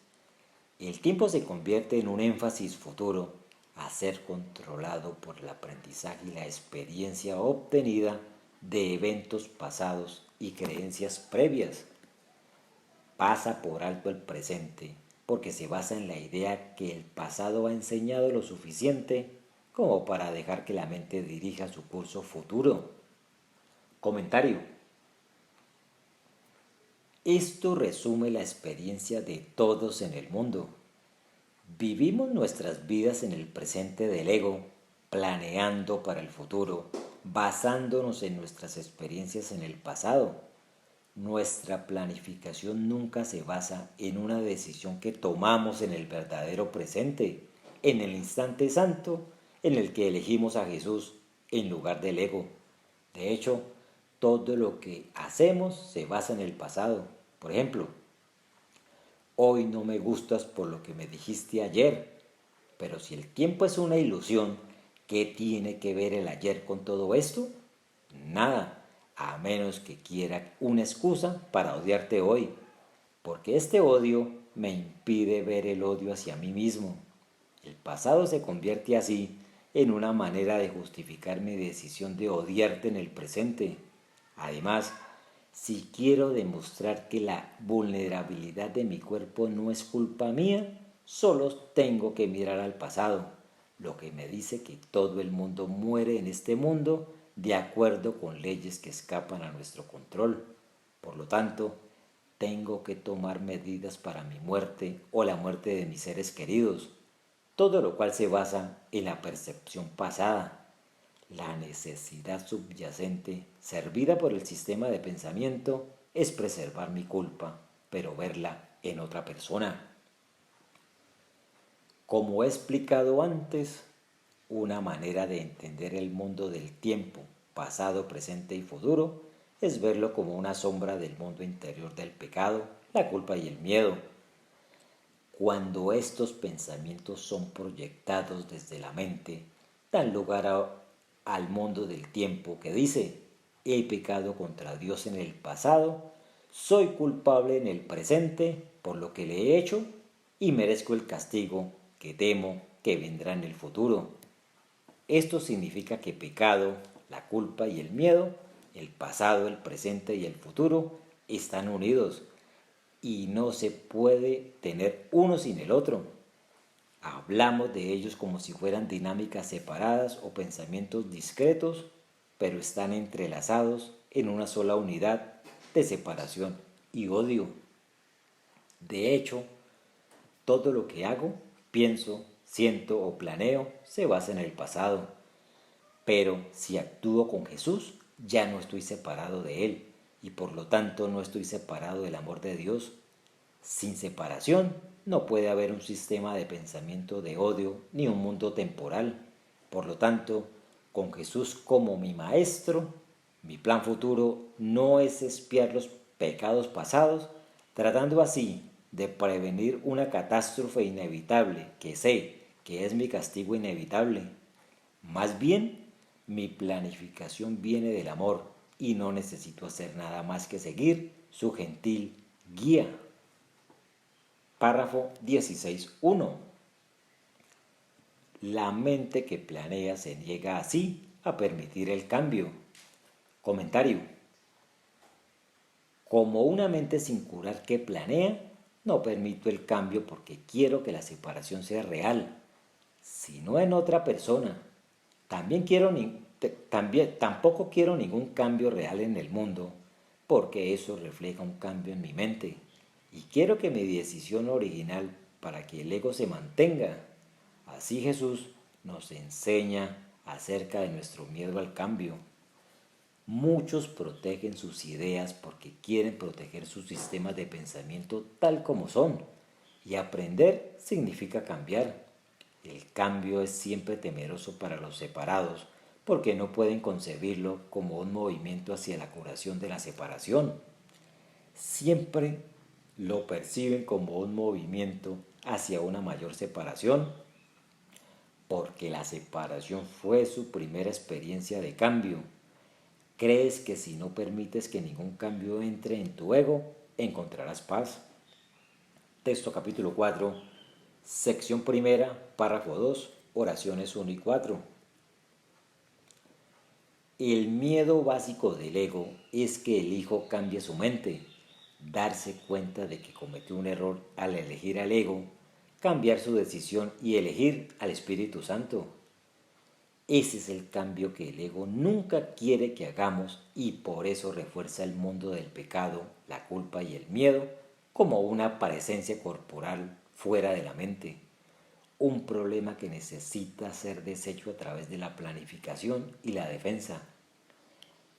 El tiempo se convierte en un énfasis futuro a ser controlado por el aprendizaje y la experiencia obtenida de eventos pasados y creencias previas. Pasa por alto el presente porque se basa en la idea que el pasado ha enseñado lo suficiente como para dejar que la mente dirija su curso futuro. Comentario. Esto resume la experiencia de todos en el mundo. Vivimos nuestras vidas en el presente del ego, planeando para el futuro, basándonos en nuestras experiencias en el pasado. Nuestra planificación nunca se basa en una decisión que tomamos en el verdadero presente, en el instante santo en el que elegimos a Jesús en lugar del ego. De hecho, todo lo que hacemos se basa en el pasado. Por ejemplo, hoy no me gustas por lo que me dijiste ayer, pero si el tiempo es una ilusión, ¿qué tiene que ver el ayer con todo esto? Nada, a menos que quiera una excusa para odiarte hoy, porque este odio me impide ver el odio hacia mí mismo. El pasado se convierte así en una manera de justificar mi decisión de odiarte en el presente. Además, si quiero demostrar que la vulnerabilidad de mi cuerpo no es culpa mía, solo tengo que mirar al pasado, lo que me dice que todo el mundo muere en este mundo de acuerdo con leyes que escapan a nuestro control. Por lo tanto, tengo que tomar medidas para mi muerte o la muerte de mis seres queridos, todo lo cual se basa en la percepción pasada. La necesidad subyacente, servida por el sistema de pensamiento, es preservar mi culpa, pero verla en otra persona. Como he explicado antes, una manera de entender el mundo del tiempo, pasado, presente y futuro, es verlo como una sombra del mundo interior del pecado, la culpa y el miedo. Cuando estos pensamientos son proyectados desde la mente, dan lugar al mundo del tiempo que dice, he pecado contra Dios en el pasado, soy culpable en el presente por lo que le he hecho y merezco el castigo que temo que vendrá en el futuro. Esto significa que pecado, la culpa y el miedo, el pasado, el presente y el futuro, están unidos y no se puede tener uno sin el otro. Hablamos de ellos como si fueran dinámicas separadas o pensamientos discretos, pero están entrelazados en una sola unidad de separación y odio. De hecho, todo lo que hago, pienso, siento o planeo se basa en el pasado. Pero si actúo con Jesús, ya no estoy separado de Él y por lo tanto no estoy separado del amor de Dios. Sin separación no puede haber un sistema de pensamiento de odio ni un mundo temporal. Por lo tanto, con Jesús como mi maestro, mi plan futuro no es expiar los pecados pasados, tratando así de prevenir una catástrofe inevitable que sé que es mi castigo inevitable. Más bien, mi planificación viene del amor y no necesito hacer nada más que seguir su gentil guía. Párrafo 16.1. La mente que planea se niega así a permitir el cambio. Comentario. Como una mente sin curar que planea, no permito el cambio porque quiero que la separación sea real, sino en otra persona. Tampoco quiero ningún cambio real en el mundo, porque eso refleja un cambio en mi mente. Y quiero que mi decisión original para que el ego se mantenga. Así Jesús nos enseña acerca de nuestro miedo al cambio. Muchos protegen sus ideas porque quieren proteger sus sistemas de pensamiento tal como son. Y aprender significa cambiar. El cambio es siempre temeroso para los separados porque no pueden concebirlo como un movimiento hacia la curación de la separación. Siempre lo perciben como un movimiento hacia una mayor separación porque la separación fue su primera experiencia de cambio. Crees que si no permites que ningún cambio entre en tu ego, encontrarás paz. Texto capítulo 4, sección primera, párrafo 2, oraciones 1 y 4. El miedo básico del ego es que el hijo cambie su mente, darse cuenta de que cometió un error al elegir al ego, cambiar su decisión y elegir al Espíritu Santo. Ese es el cambio que el ego nunca quiere que hagamos y por eso refuerza el mundo del pecado, la culpa y el miedo como una presencia corporal fuera de la mente. Un problema que necesita ser deshecho a través de la planificación y la defensa.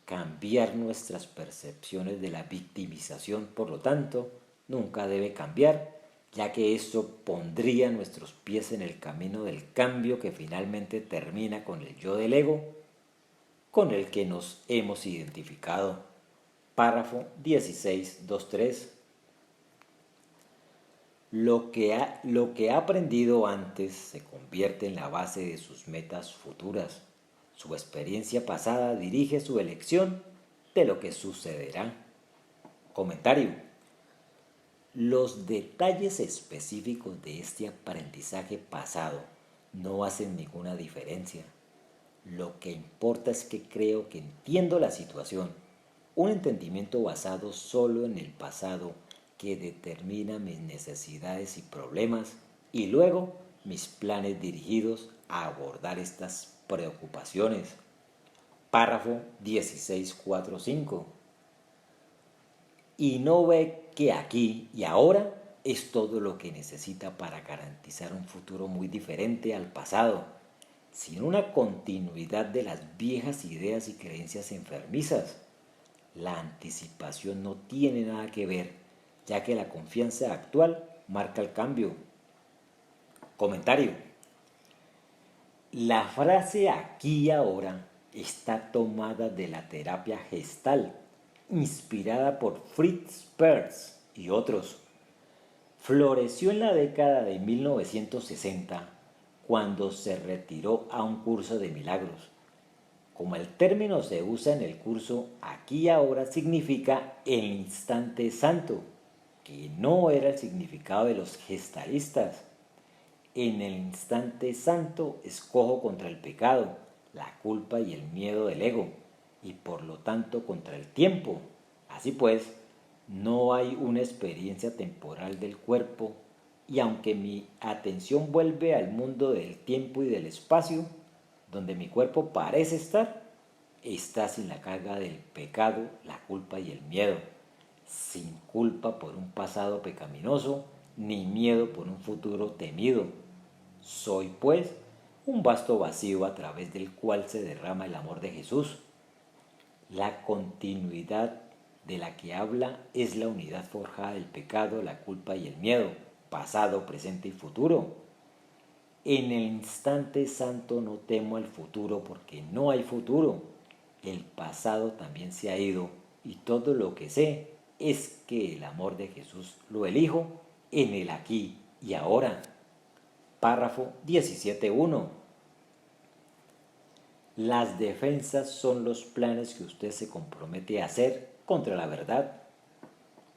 Cambiar nuestras percepciones de la victimización, por lo tanto, nunca debe cambiar, ya que esto pondría nuestros pies en el camino del cambio que finalmente termina con el yo del ego, con el que nos hemos identificado. Párrafo 16.2.3. Lo que ha aprendido antes se convierte en la base de sus metas futuras. Su experiencia pasada dirige su elección de lo que sucederá. Comentario. Los detalles específicos de este aprendizaje pasado no hacen ninguna diferencia. Lo que importa es que creo que entiendo la situación. Un entendimiento basado solo en el pasado que determina mis necesidades y problemas y luego mis planes dirigidos a abordar estas preocupaciones. Párrafo 16.4.5. Y no ve que aquí y ahora es todo lo que necesita para garantizar un futuro muy diferente al pasado, sin una continuidad de las viejas ideas y creencias enfermizas. La anticipación no tiene nada que ver, ya que la confianza actual marca el cambio. Comentario. La frase aquí y ahora está tomada de la terapia gestal, inspirada por Fritz Perls y otros. Floreció en la década de 1960 cuando se retiró a un curso de milagros. Como el término se usa en el curso aquí y ahora significa el instante santo, que no era el significado de los gestalistas. En el instante santo escojo contra el pecado, la culpa y el miedo del ego, y por lo tanto contra el tiempo. Así pues, no hay una experiencia temporal del cuerpo, y aunque mi atención vuelve al mundo del tiempo y del espacio, donde mi cuerpo parece estar, está sin la carga del pecado, la culpa y el miedo, sin culpa por un pasado pecaminoso, ni miedo por un futuro temido. Soy, pues, un vasto vacío a través del cual se derrama el amor de Jesús. La continuidad de la que habla es la unidad forjada del pecado, la culpa y el miedo, pasado, presente y futuro. En el instante santo no temo el futuro porque no hay futuro. El pasado también se ha ido y todo lo que sé es que el amor de Jesús lo elijo en el aquí y ahora. Párrafo 17.1. Las defensas son los planes que usted se compromete a hacer contra la verdad.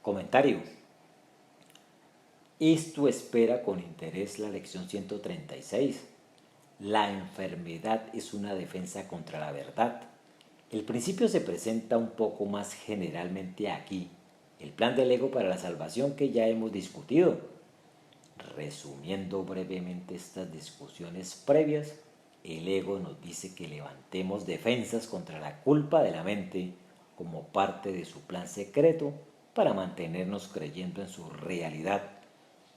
Comentario. Esto espera con interés la lección 136. La enfermedad es una defensa contra la verdad. El principio se presenta un poco más generalmente aquí, el plan del ego para la salvación que ya hemos discutido. Resumiendo brevemente estas discusiones previas, el ego nos dice que levantemos defensas contra la culpa de la mente como parte de su plan secreto para mantenernos creyendo en su realidad.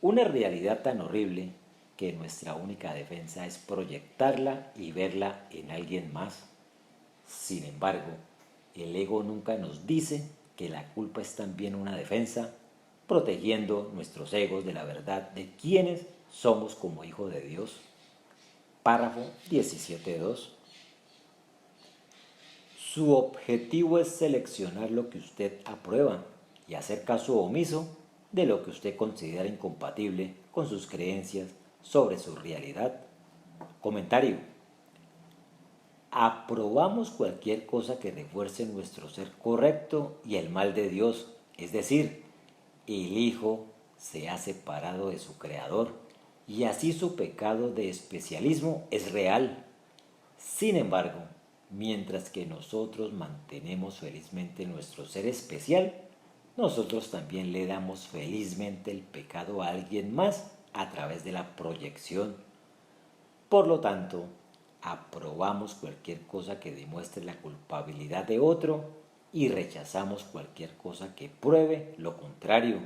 Una realidad tan horrible que nuestra única defensa es proyectarla y verla en alguien más. Sin embargo, el ego nunca nos dice que la culpa es también una defensa, protegiendo nuestros egos de la verdad de quienes somos como hijos de Dios. Párrafo 17.2. Su objetivo es seleccionar lo que usted aprueba y hacer caso omiso de lo que usted considera incompatible con sus creencias sobre su realidad. Comentario. Aprobamos cualquier cosa que refuerce nuestro ser correcto y el mal de Dios, es decir, el Hijo se ha separado de su Creador y así su pecado de especialismo es real. Sin embargo, mientras que nosotros mantenemos felizmente nuestro ser especial, nosotros también le damos felizmente el pecado a alguien más a través de la proyección. Por lo tanto, aprobamos cualquier cosa que demuestre la culpabilidad de otro y rechazamos cualquier cosa que pruebe lo contrario.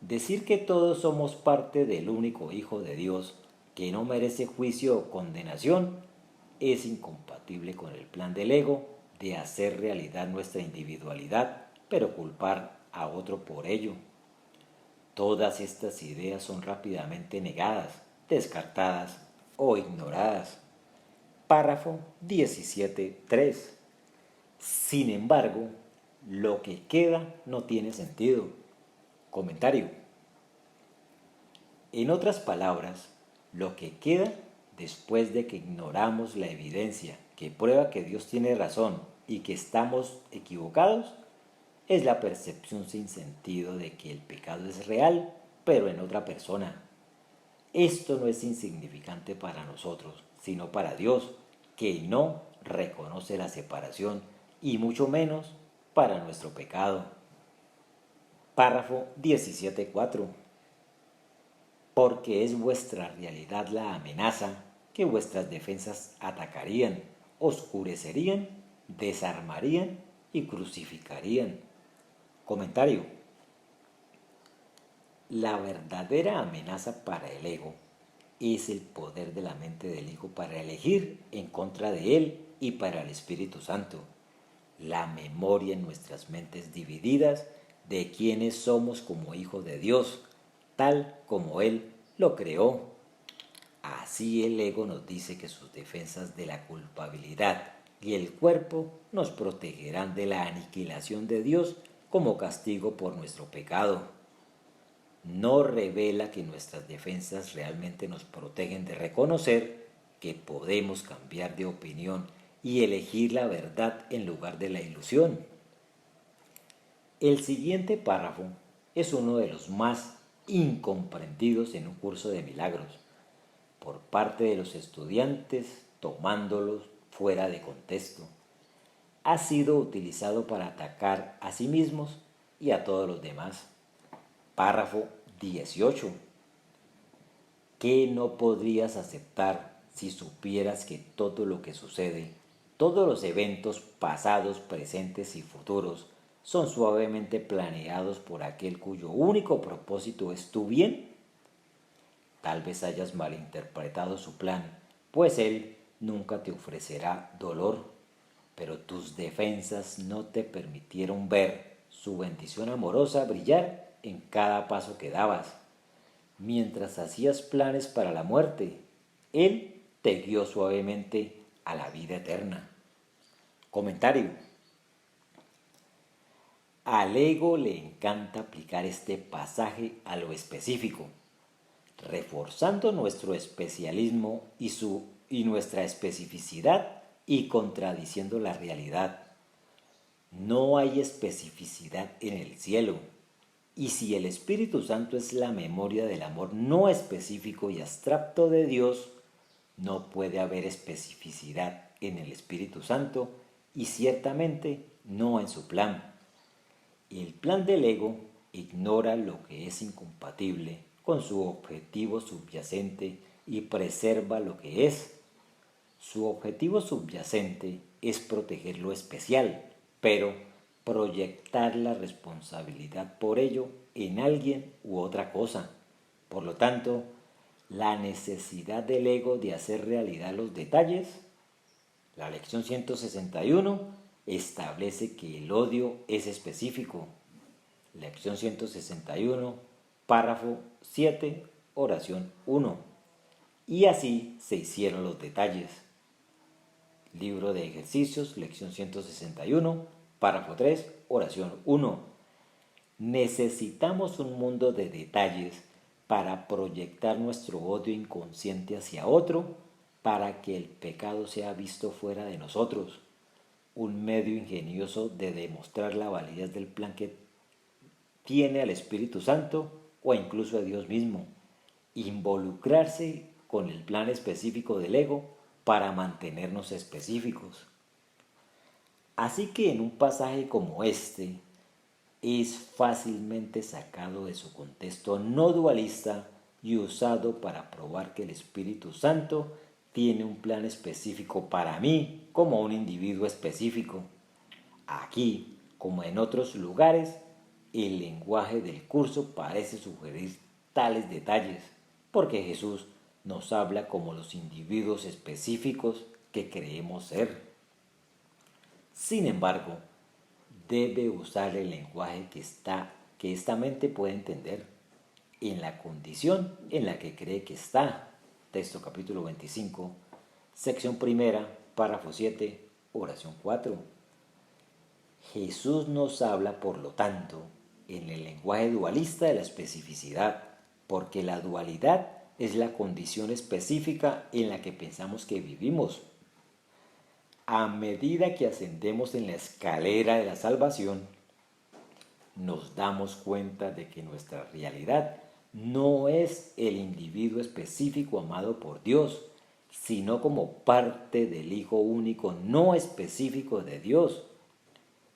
Decir que todos somos parte del único Hijo de Dios que no merece juicio o condenación es incompatible con el plan del ego de hacer realidad nuestra individualidad, pero culpar a otro por ello. Todas estas ideas son rápidamente negadas, descartadas o ignoradas. Párrafo 17.3. Sin embargo, lo que queda no tiene sentido. Comentario. En otras palabras, lo que queda después de que ignoramos la evidencia que prueba que Dios tiene razón y que estamos equivocados, es la percepción sin sentido de que el pecado es real, pero en otra persona. Esto no es insignificante para nosotros, sino para Dios, que no reconoce la separación y mucho menos para nuestro pecado. Párrafo 17.4. Porque es vuestra realidad la amenaza que vuestras defensas atacarían, oscurecerían, desarmarían y crucificarían. Comentario. La verdadera amenaza para el ego es el poder de la mente del Hijo para elegir en contra de Él y para el Espíritu Santo. La memoria en nuestras mentes divididas de quiénes somos como hijos de Dios, tal como Él lo creó. Así el ego nos dice que sus defensas de la culpabilidad y el cuerpo nos protegerán de la aniquilación de Dios como castigo por nuestro pecado. no revela que nuestras defensas realmente nos protegen de reconocer que podemos cambiar de opinión y elegir la verdad en lugar de la ilusión. El siguiente párrafo es uno de los más incomprendidos en un curso de milagros por parte de los estudiantes tomándolos fuera de contexto. Ha sido utilizado para atacar a sí mismos y a todos los demás. Párrafo 18. ¿Qué no podrías aceptar si supieras que todo lo que sucede, todos los eventos pasados, presentes y futuros, son suavemente planeados por aquel cuyo único propósito es tu bien? Tal vez hayas malinterpretado su plan, pues él nunca te ofrecerá dolor, pero tus defensas no te permitieron ver su bendición amorosa brillar en cada paso que dabas. Mientras hacías planes para la muerte, él te guió suavemente a la vida eterna. Comentario. Al ego le encanta aplicar este pasaje a lo específico, reforzando nuestro especialismo y nuestra especificidad y contradiciendo la realidad. No hay especificidad en el cielo. Y si el Espíritu Santo es la memoria del amor no específico y abstracto de Dios, no puede haber especificidad en el Espíritu Santo y ciertamente no en su plan. El plan del ego ignora lo que es incompatible con su objetivo subyacente y preserva lo que es. Su objetivo subyacente es proteger lo especial, pero proyectar la responsabilidad por ello en alguien u otra cosa. Por lo tanto, la necesidad del ego de hacer realidad los detalles. La lección 161 establece que el odio es específico. Lección 161, párrafo 7, oración 1. Y así se hicieron los detalles. Libro de ejercicios, lección 161, párrafo 3, oración 1. Necesitamos un mundo de detalles para proyectar nuestro odio inconsciente hacia otro, para que el pecado sea visto fuera de nosotros. Un medio ingenioso de demostrar la validez del plan que tiene al Espíritu Santo o incluso a Dios mismo. Involucrarse con el plan específico del ego para mantenernos específicos. Así que en un pasaje como este, es fácilmente sacado de su contexto no dualista y usado para probar que el Espíritu Santo tiene un plan específico para mí como un individuo específico. Aquí, como en otros lugares, el lenguaje del curso parece sugerir tales detalles, porque Jesús nos habla como los individuos específicos que creemos ser. Sin embargo, debe usar el lenguaje que esta mente puede entender en la condición en la que cree que está. Texto capítulo 25, sección primera, párrafo 7, oración 4. Jesús nos habla, por lo tanto, en el lenguaje dualista de la especificidad, porque la dualidad es la condición específica en la que pensamos que vivimos. A medida que ascendemos en la escalera de la salvación, nos damos cuenta de que nuestra realidad no es el individuo específico amado por Dios, sino como parte del Hijo único no específico de Dios.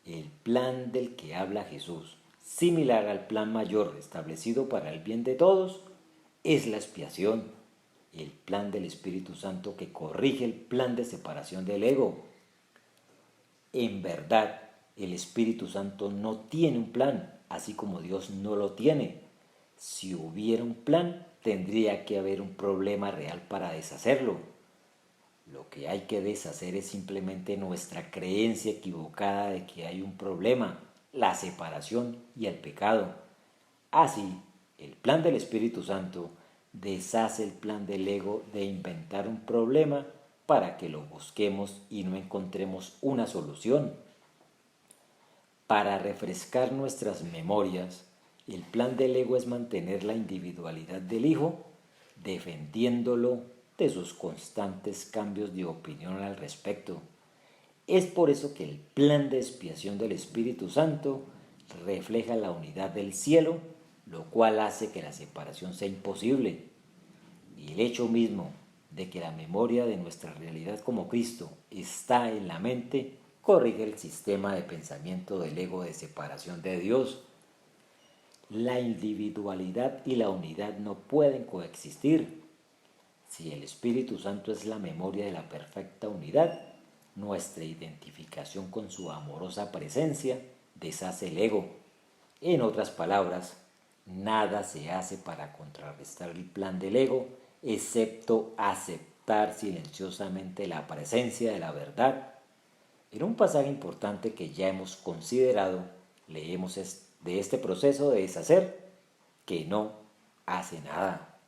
El plan del que habla Jesús, similar al plan mayor establecido para el bien de todos, es la expiación, el plan del Espíritu Santo que corrige el plan de separación del ego. En verdad, el Espíritu Santo no tiene un plan, así como Dios no lo tiene. Si hubiera un plan, tendría que haber un problema real para deshacerlo. Lo que hay que deshacer es simplemente nuestra creencia equivocada de que hay un problema, la separación y el pecado. Así, el plan del Espíritu Santo deshace el plan del ego de inventar un problema para que lo busquemos y no encontremos una solución. Para refrescar nuestras memorias, El plan del ego es mantener la individualidad del hijo, defendiéndolo de sus constantes cambios de opinión al respecto. Es por eso que el plan de expiación del Espíritu Santo refleja la unidad del cielo, lo cual hace que la separación sea imposible. Y el hecho mismo de que la memoria de nuestra realidad como Cristo está en la mente, corrige el sistema de pensamiento del ego de separación de Dios. La individualidad y la unidad no pueden coexistir. Si el Espíritu Santo es la memoria de la perfecta unidad, nuestra identificación con su amorosa presencia deshace el ego. En otras palabras, nada se hace para contrarrestar el plan del ego, excepto aceptar silenciosamente la presencia de la verdad. En un pasaje importante que ya hemos considerado, leemos de este proceso de deshacer que no hace nada.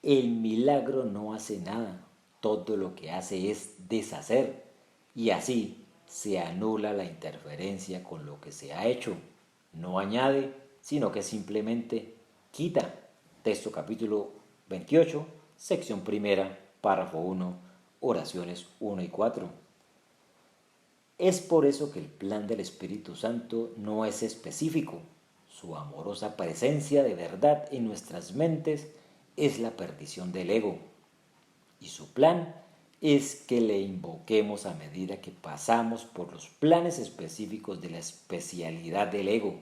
El milagro no hace nada, todo lo que hace es deshacer y así se anula la interferencia con lo que se ha hecho. No añade, sino que simplemente quita. Texto capítulo 28, sección primera, párrafo 1, oraciones 1 y 4. Es por eso que el plan del Espíritu Santo no es específico. Su amorosa presencia de verdad en nuestras mentes es la perdición del ego. Y su plan es que le invoquemos a medida que pasamos por los planes específicos de la especialidad del ego,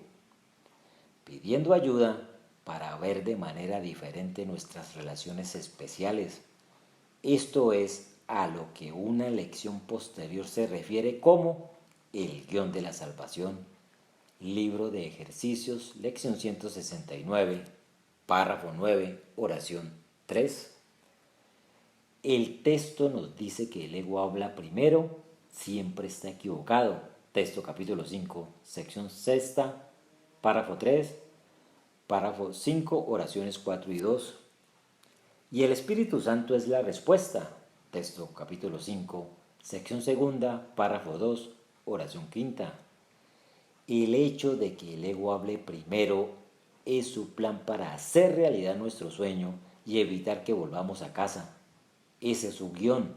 pidiendo ayuda para ver de manera diferente nuestras relaciones especiales. Esto es a lo que una lección posterior se refiere como el guión de la salvación. Libro de ejercicios, lección 169, párrafo 9, oración 3. El texto nos dice que el ego habla primero, siempre está equivocado. Texto capítulo 5, sección sexta, párrafo 3, párrafo 5, oraciones 4 y 2. Y el Espíritu Santo es la respuesta. Texto capítulo 5, sección segunda, párrafo 2, oración quinta. El hecho de que el ego hable primero es su plan para hacer realidad nuestro sueño y evitar que volvamos a casa. Ese es su guión,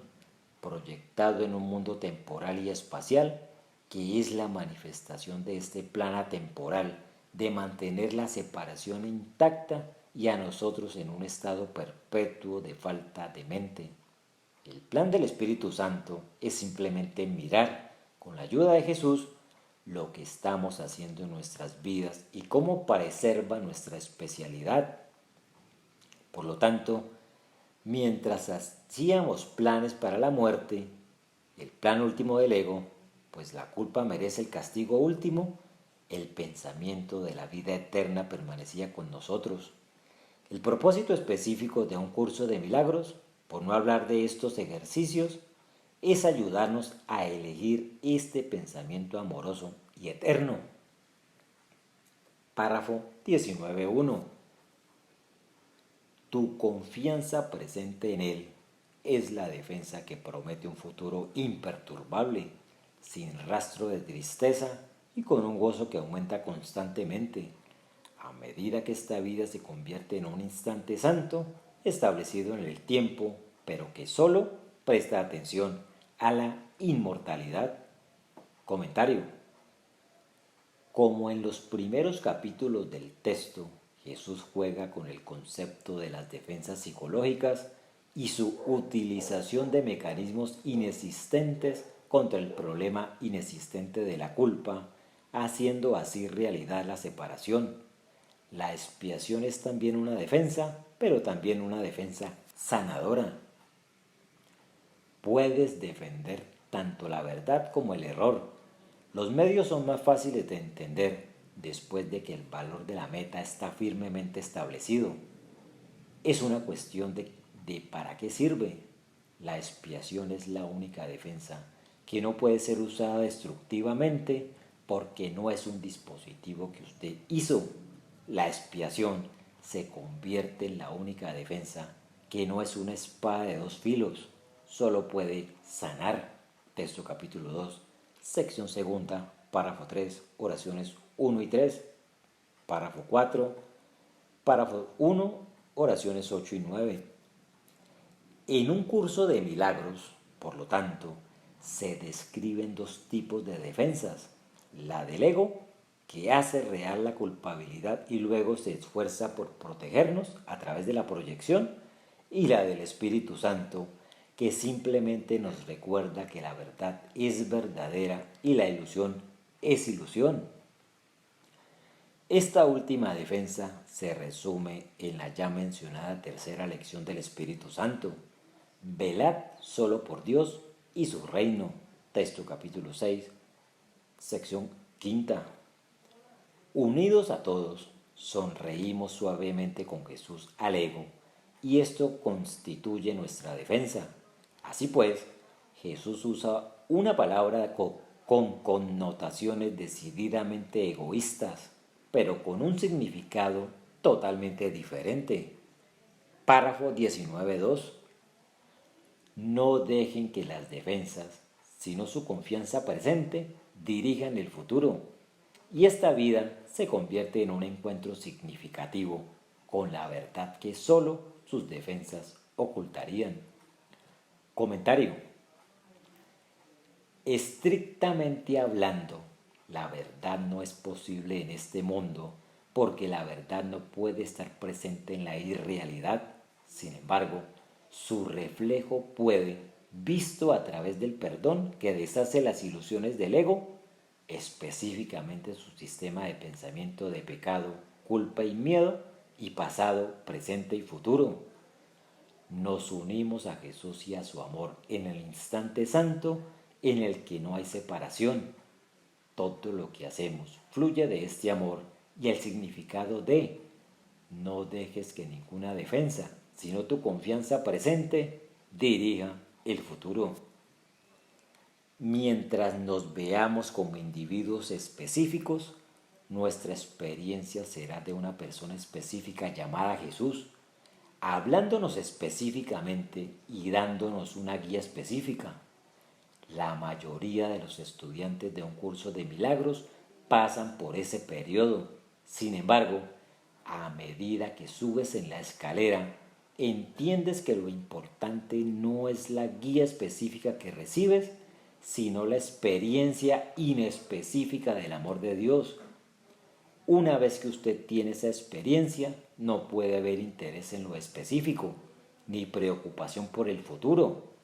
proyectado en un mundo temporal y espacial, que es la manifestación de este plan atemporal de mantener la separación intacta y a nosotros en un estado perpetuo de falta de mente. El plan del Espíritu Santo es simplemente mirar, con la ayuda de Jesús, lo que estamos haciendo en nuestras vidas y cómo preserva nuestra especialidad. Por lo tanto, mientras hacíamos planes para la muerte, el plan último del ego, pues la culpa merece el castigo último, el pensamiento de la vida eterna permanecía con nosotros. El propósito específico de un curso de milagros, por no hablar de estos ejercicios, es ayudarnos a elegir este pensamiento amoroso y eterno. Párrafo 19.1. Tu confianza presente en Él es la defensa que promete un futuro imperturbable, sin rastro de tristeza y con un gozo que aumenta constantemente, a medida que esta vida se convierte en un instante santo, establecido en el tiempo, pero que solo presta atención a la inmortalidad. Comentario. Como en los primeros capítulos del texto, Jesús juega con el concepto de las defensas psicológicas y su utilización de mecanismos inexistentes contra el problema inexistente de la culpa, haciendo así realidad la separación. La expiación es también una defensa, pero también una defensa sanadora. Puedes defender tanto la verdad como el error. Los medios son más fáciles de entender después de que el valor de la meta está firmemente establecido. Es una cuestión de para qué sirve. La expiación es la única defensa que no puede ser usada destructivamente porque no es un dispositivo que usted hizo. La expiación se convierte en la única defensa que no es una espada de dos filos, solo puede sanar. Texto capítulo 2, sección segunda, párrafo 3, oraciones 1 y 3. Párrafo 4, párrafo 1, oraciones 8 y 9. En un curso de milagros, por lo tanto, se describen dos tipos de defensas. La del ego, que hace real la culpabilidad y luego se esfuerza por protegernos a través de la proyección, y la del Espíritu Santo, que simplemente nos recuerda que la verdad es verdadera y la ilusión es ilusión. Esta última defensa se resume en la ya mencionada tercera lección del Espíritu Santo. Velad solo por Dios y su reino. Texto capítulo 6, sección quinta. Unidos a todos, sonreímos suavemente con Jesús al ego, y esto constituye nuestra defensa. Así pues, Jesús usa una palabra con connotaciones decididamente egoístas, pero con un significado totalmente diferente. Párrafo 19.2. No dejen que las defensas, sino su confianza presente, dirijan el futuro, y esta vida se convierte en un encuentro significativo con la verdad que sólo sus defensas ocultarían. Comentario. Estrictamente hablando, la verdad no es posible en este mundo porque la verdad no puede estar presente en la irrealidad. Sin embargo, su reflejo puede, visto a través del perdón que deshace las ilusiones del ego, específicamente su sistema de pensamiento de pecado, culpa y miedo, y pasado, presente y futuro. Nos unimos a Jesús y a su amor en el instante santo en el que no hay separación. Todo lo que hacemos fluye de este amor y el significado de no dejes que ninguna defensa, sino tu confianza presente, dirija el futuro. Mientras nos veamos como individuos específicos, nuestra experiencia será de una persona específica llamada Jesús, hablándonos específicamente y dándonos una guía específica. La mayoría de los estudiantes de un curso de milagros pasan por ese periodo. Sin embargo, a medida que subes en la escalera, entiendes que lo importante no es la guía específica que recibes, sino la experiencia inespecífica del amor de Dios. Una vez que usted tiene esa experiencia, no puede haber interés en lo específico, ni preocupación por el futuro.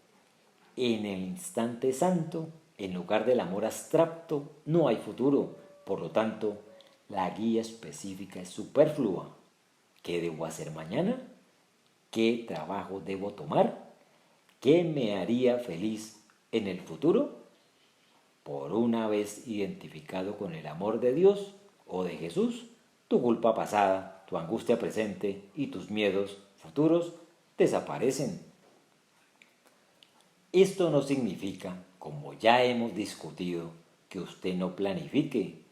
En el instante santo, en lugar del amor abstracto, no hay futuro. Por lo tanto, la guía específica es superflua. ¿Qué debo hacer mañana? ¿Qué trabajo debo tomar? ¿Qué me haría feliz en el futuro? Por una vez identificado con el amor de Dios o de Jesús, tu culpa pasada, tu angustia presente y tus miedos futuros desaparecen. Esto no significa, como ya hemos discutido, que usted no planifique.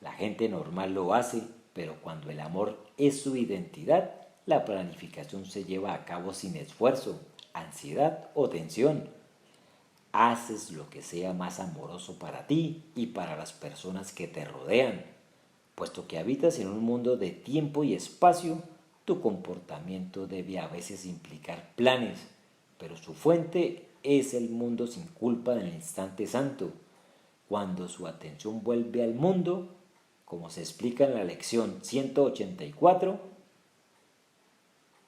La gente normal lo hace, pero cuando el amor es su identidad, la planificación se lleva a cabo sin esfuerzo, ansiedad o tensión. Haces lo que sea más amoroso para ti y para las personas que te rodean. Puesto que habitas en un mundo de tiempo y espacio, tu comportamiento debe a veces implicar planes, pero su fuente es el mundo sin culpa en el instante santo. Cuando su atención vuelve al mundo, como se explica en la lección 184,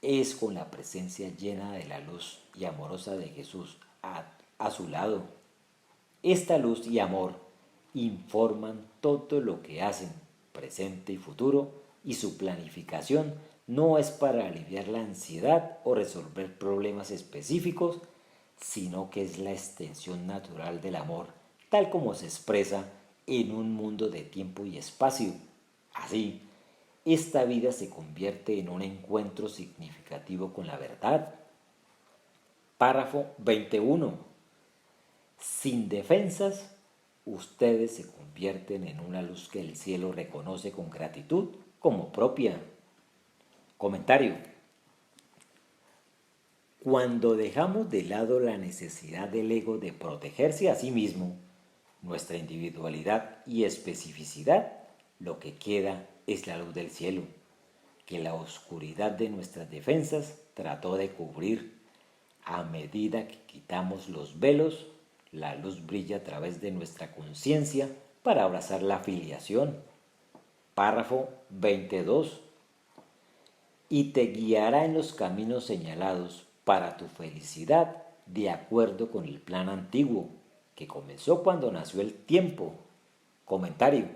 es con la presencia llena de la luz y amorosa de Jesús a su lado. Esta luz y amor informan todo lo que hacen, presente y futuro, y su planificación no es para aliviar la ansiedad o resolver problemas específicos, sino que es la extensión natural del amor, tal como se expresa en un mundo de tiempo y espacio. Así, esta vida se convierte en un encuentro significativo con la verdad. Párrafo 21. Sin defensas, ustedes se convierten en una luz que el cielo reconoce con gratitud como propia. Comentario. Cuando dejamos de lado la necesidad del ego de protegerse a sí mismo, nuestra individualidad y especificidad, Lo que queda es la luz del cielo, que la oscuridad de nuestras defensas trató de cubrir. A medida que quitamos los velos, la luz brilla a través de nuestra conciencia para abrazar la filiación. Párrafo 22. Y te guiará en los caminos señalados para tu felicidad de acuerdo con el plan antiguo, que comenzó cuando nació el tiempo. Comentario.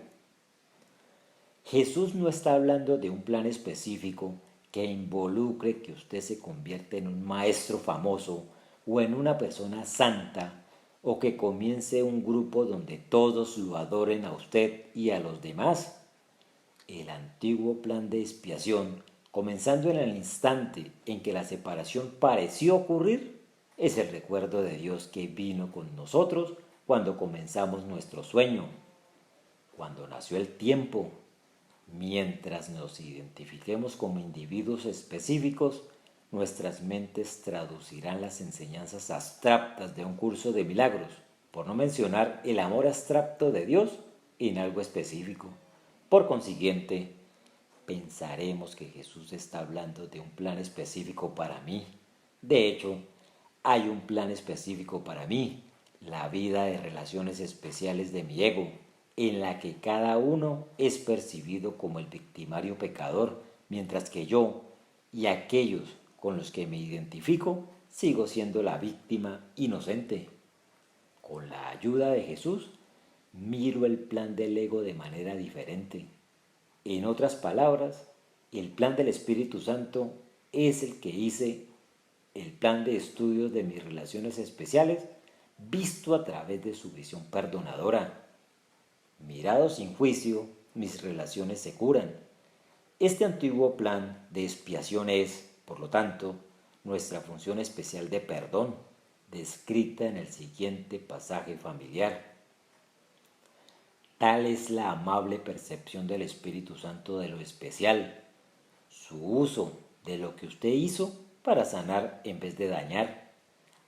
Jesús no está hablando de un plan específico que involucre que usted se convierta en un maestro famoso o en una persona santa, o que comience un grupo donde todos lo adoren a usted y a los demás. El antiguo plan de expiación, comenzando en el instante en que la separación pareció ocurrir, es el recuerdo de Dios que vino con nosotros cuando comenzamos nuestro sueño, cuando nació el tiempo. Mientras nos identifiquemos como individuos específicos, nuestras mentes traducirán las enseñanzas abstractas de un curso de milagros, por no mencionar el amor abstracto de Dios, en algo específico. Por consiguiente, pensaremos que Jesús está hablando de un plan específico para mí. De hecho, hay un plan específico para mí, la vida de relaciones especiales de mi ego, en la que cada uno es percibido como el victimario pecador, mientras que yo y aquellos con los que me identifico sigo siendo la víctima inocente. Con la ayuda de Jesús, miro el plan del ego de manera diferente. En otras palabras, el plan del Espíritu Santo es el que hice, el plan de estudios de mis relaciones especiales, visto a través de su visión perdonadora. Mirado sin juicio, mis relaciones se curan. Este antiguo plan de expiación es, por lo tanto, nuestra función especial de perdón, descrita en el siguiente pasaje familiar. Tal es la amable percepción del Espíritu Santo de lo especial, su uso de lo que usted hizo para sanar en vez de dañar.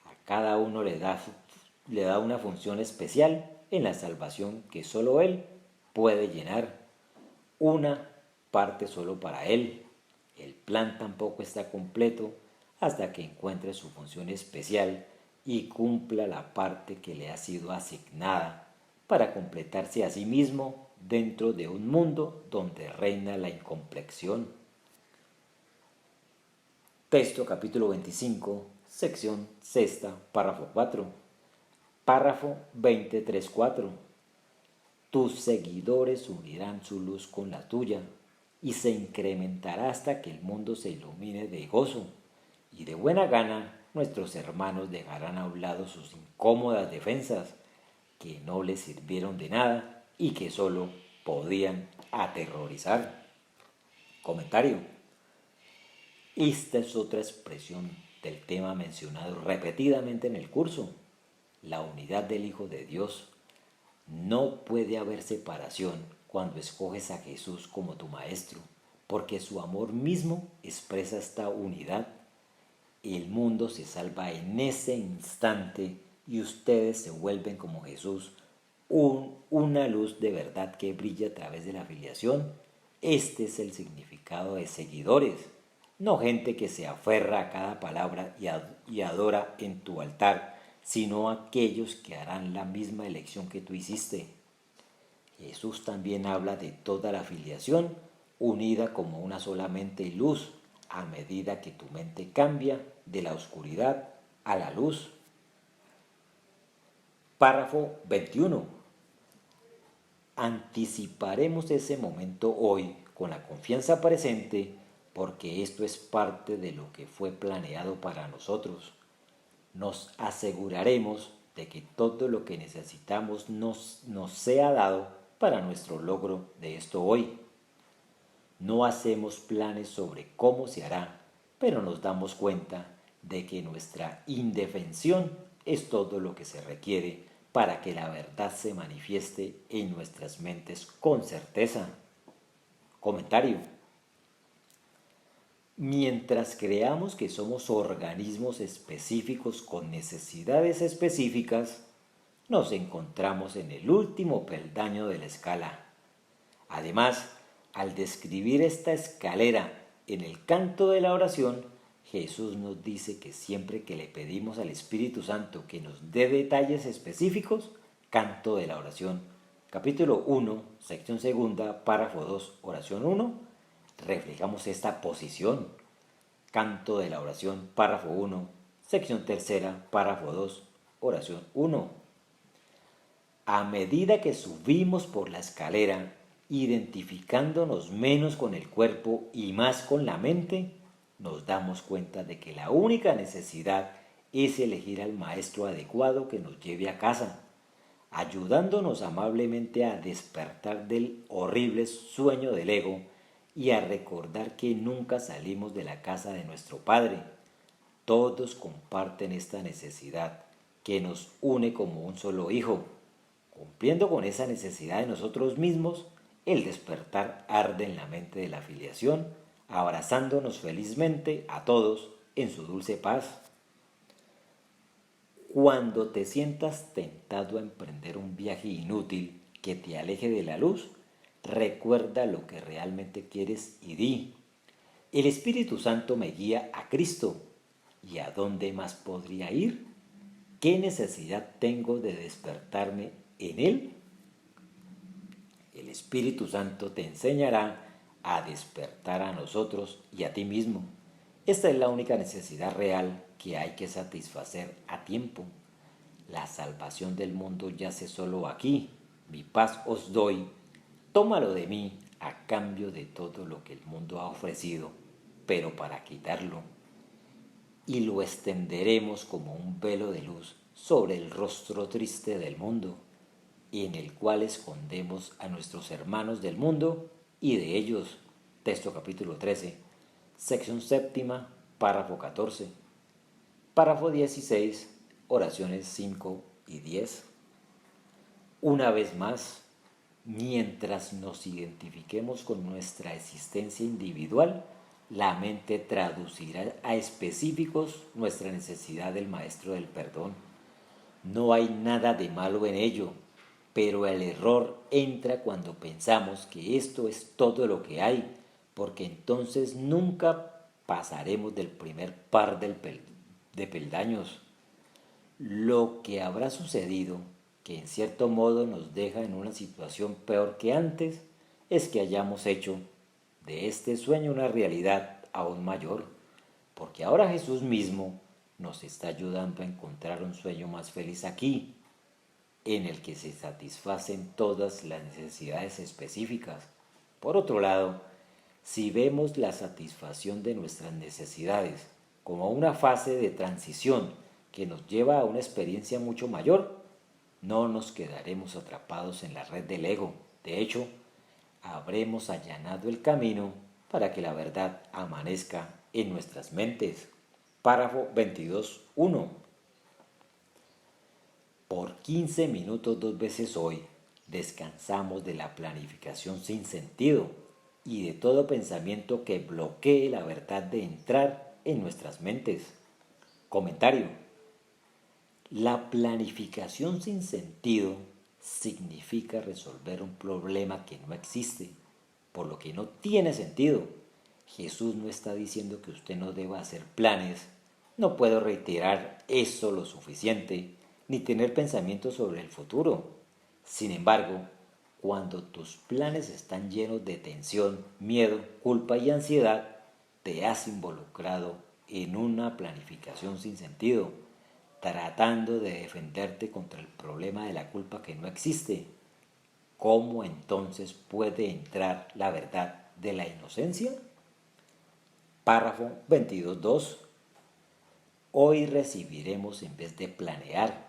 A cada uno le da una función especial en la salvación que solo Él puede llenar. Una parte solo para Él. El plan tampoco está completo hasta que encuentre su función especial y cumpla la parte que le ha sido asignada para completarse a sí mismo dentro de un mundo donde reina la incompleción. Texto capítulo 25, sección sexta, párrafo 4. Párrafo 23.4. Tus seguidores unirán su luz con la tuya y se incrementará hasta que el mundo se ilumine de gozo, y de buena gana nuestros hermanos dejarán a un lado sus incómodas defensas, que no les sirvieron de nada y que solo podían aterrorizar. Comentario. Esta es otra expresión del tema mencionado repetidamente en el curso, la unidad del Hijo de Dios. No puede haber separación cuando escoges a Jesús como tu Maestro, porque su amor mismo expresa esta unidad. El mundo se salva en ese instante y ustedes se vuelven como Jesús, una luz de verdad que brilla a través de la filiación. Este es el significado de seguidores, no gente que se aferra a cada palabra y adora en tu altar, sino aquellos que harán la misma elección que tú hiciste. Jesús también habla de toda la filiación unida como una sola mente y luz, a medida que tu mente cambia de la oscuridad a la luz. Párrafo 21. Anticiparemos ese momento hoy con la confianza presente, porque esto es parte de lo que fue planeado para nosotros. Nos aseguraremos de que todo lo que necesitamos nos sea dado para nuestro logro de esto hoy. No hacemos planes sobre cómo se hará, pero nos damos cuenta de que nuestra indefensión es todo lo que se requiere para que la verdad se manifieste en nuestras mentes con certeza. Comentario. Mientras creamos que somos organismos específicos con necesidades específicas, nos encontramos en el último peldaño de la escala. Además, al describir esta escalera en el canto de la oración, Jesús nos dice que siempre que le pedimos al Espíritu Santo que nos dé detalles específicos, canto de la oración, capítulo 1, sección segunda, párrafo 2, oración 1, reflejamos esta posición. Canto de la oración, párrafo 1, sección tercera, párrafo 2, oración 1. A medida que subimos por la escalera, identificándonos menos con el cuerpo y más con la mente, nos damos cuenta de que la única necesidad es elegir al maestro adecuado que nos lleve a casa, ayudándonos amablemente a despertar del horrible sueño del ego y a recordar que nunca salimos de la casa de nuestro Padre. Todos comparten esta necesidad que nos une como un solo hijo. Cumpliendo con esa necesidad de nosotros mismos, el despertar arde en la mente de la filiación, abrazándonos felizmente a todos en su dulce paz. Cuando te sientas tentado a emprender un viaje inútil que te aleje de la luz, recuerda lo que realmente quieres y di: el Espíritu Santo me guía a Cristo. ¿Y a dónde más podría ir? ¿Qué necesidad tengo de despertarme en Él? El Espíritu Santo te enseñará a despertar a nosotros y a ti mismo. Esta es la única necesidad real que hay que satisfacer a tiempo. La salvación del mundo yace solo aquí. Mi paz os doy. Tómalo de mí a cambio de todo lo que el mundo ha ofrecido, pero para quitarlo. Y lo extenderemos como un velo de luz sobre el rostro triste del mundo, en el cual escondemos a nuestros hermanos del mundo y de ellos. Texto capítulo 13, sección séptima, párrafo 14. Párrafo 16, oraciones 5 y 10. Una vez más, mientras nos identifiquemos con nuestra existencia individual, la mente traducirá a específicos nuestra necesidad del Maestro del Perdón. No hay nada de malo en ello, pero el error entra cuando pensamos que esto es todo lo que hay, porque entonces nunca pasaremos del primer par de peldaños. Lo que habrá sucedido, que en cierto modo nos deja en una situación peor que antes, es que hayamos hecho de este sueño una realidad aún mayor, porque ahora Jesús mismo nos está ayudando a encontrar un sueño más feliz aquí, en el que se satisfacen todas las necesidades específicas. Por otro lado, si vemos la satisfacción de nuestras necesidades como una fase de transición que nos lleva a una experiencia mucho mayor, no nos quedaremos atrapados en la red del ego. De hecho, habremos allanado el camino para que la verdad amanezca en nuestras mentes. Párrafo 22.1. Por 15 minutos 2 veces hoy descansamos de la planificación sin sentido y de todo pensamiento que bloquee la verdad de entrar en nuestras mentes. Comentario: la planificación sin sentido significa resolver un problema que no existe, por lo que no tiene sentido. Jesús no está diciendo que usted no deba hacer planes. No puedo reiterar eso lo suficiente, ni tener pensamientos sobre el futuro. Sin embargo, cuando tus planes están llenos de tensión, miedo, culpa y ansiedad, te has involucrado en una planificación sin sentido, tratando de defenderte contra el problema de la culpa que no existe. ¿Cómo entonces puede entrar la verdad de la inocencia? Párrafo 22.2. Hoy recibiremos en vez de planear,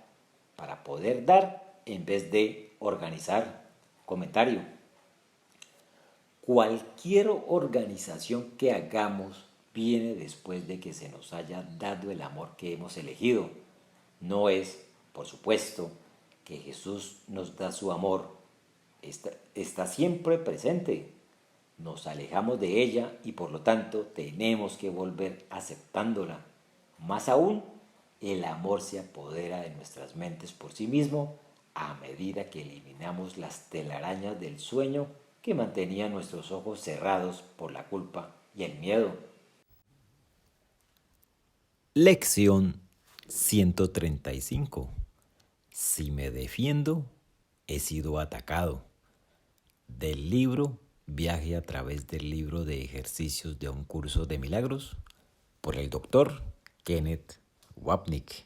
para poder dar en vez de organizar. Comentario: cualquier organización que hagamos viene después de que se nos haya dado el amor que hemos elegido. No es, por supuesto, que Jesús nos da su amor. Está siempre presente. Nos alejamos de ella y por lo tanto tenemos que volver aceptándola. Más aún, el amor se apodera de nuestras mentes por sí mismo a medida que eliminamos las telarañas del sueño que mantenía nuestros ojos cerrados por la culpa y el miedo. Lección 135. Si me defiendo, he sido atacado. Del libro Viaje a través del libro de ejercicios de un curso de milagros por el doctor Kenneth Wapnick.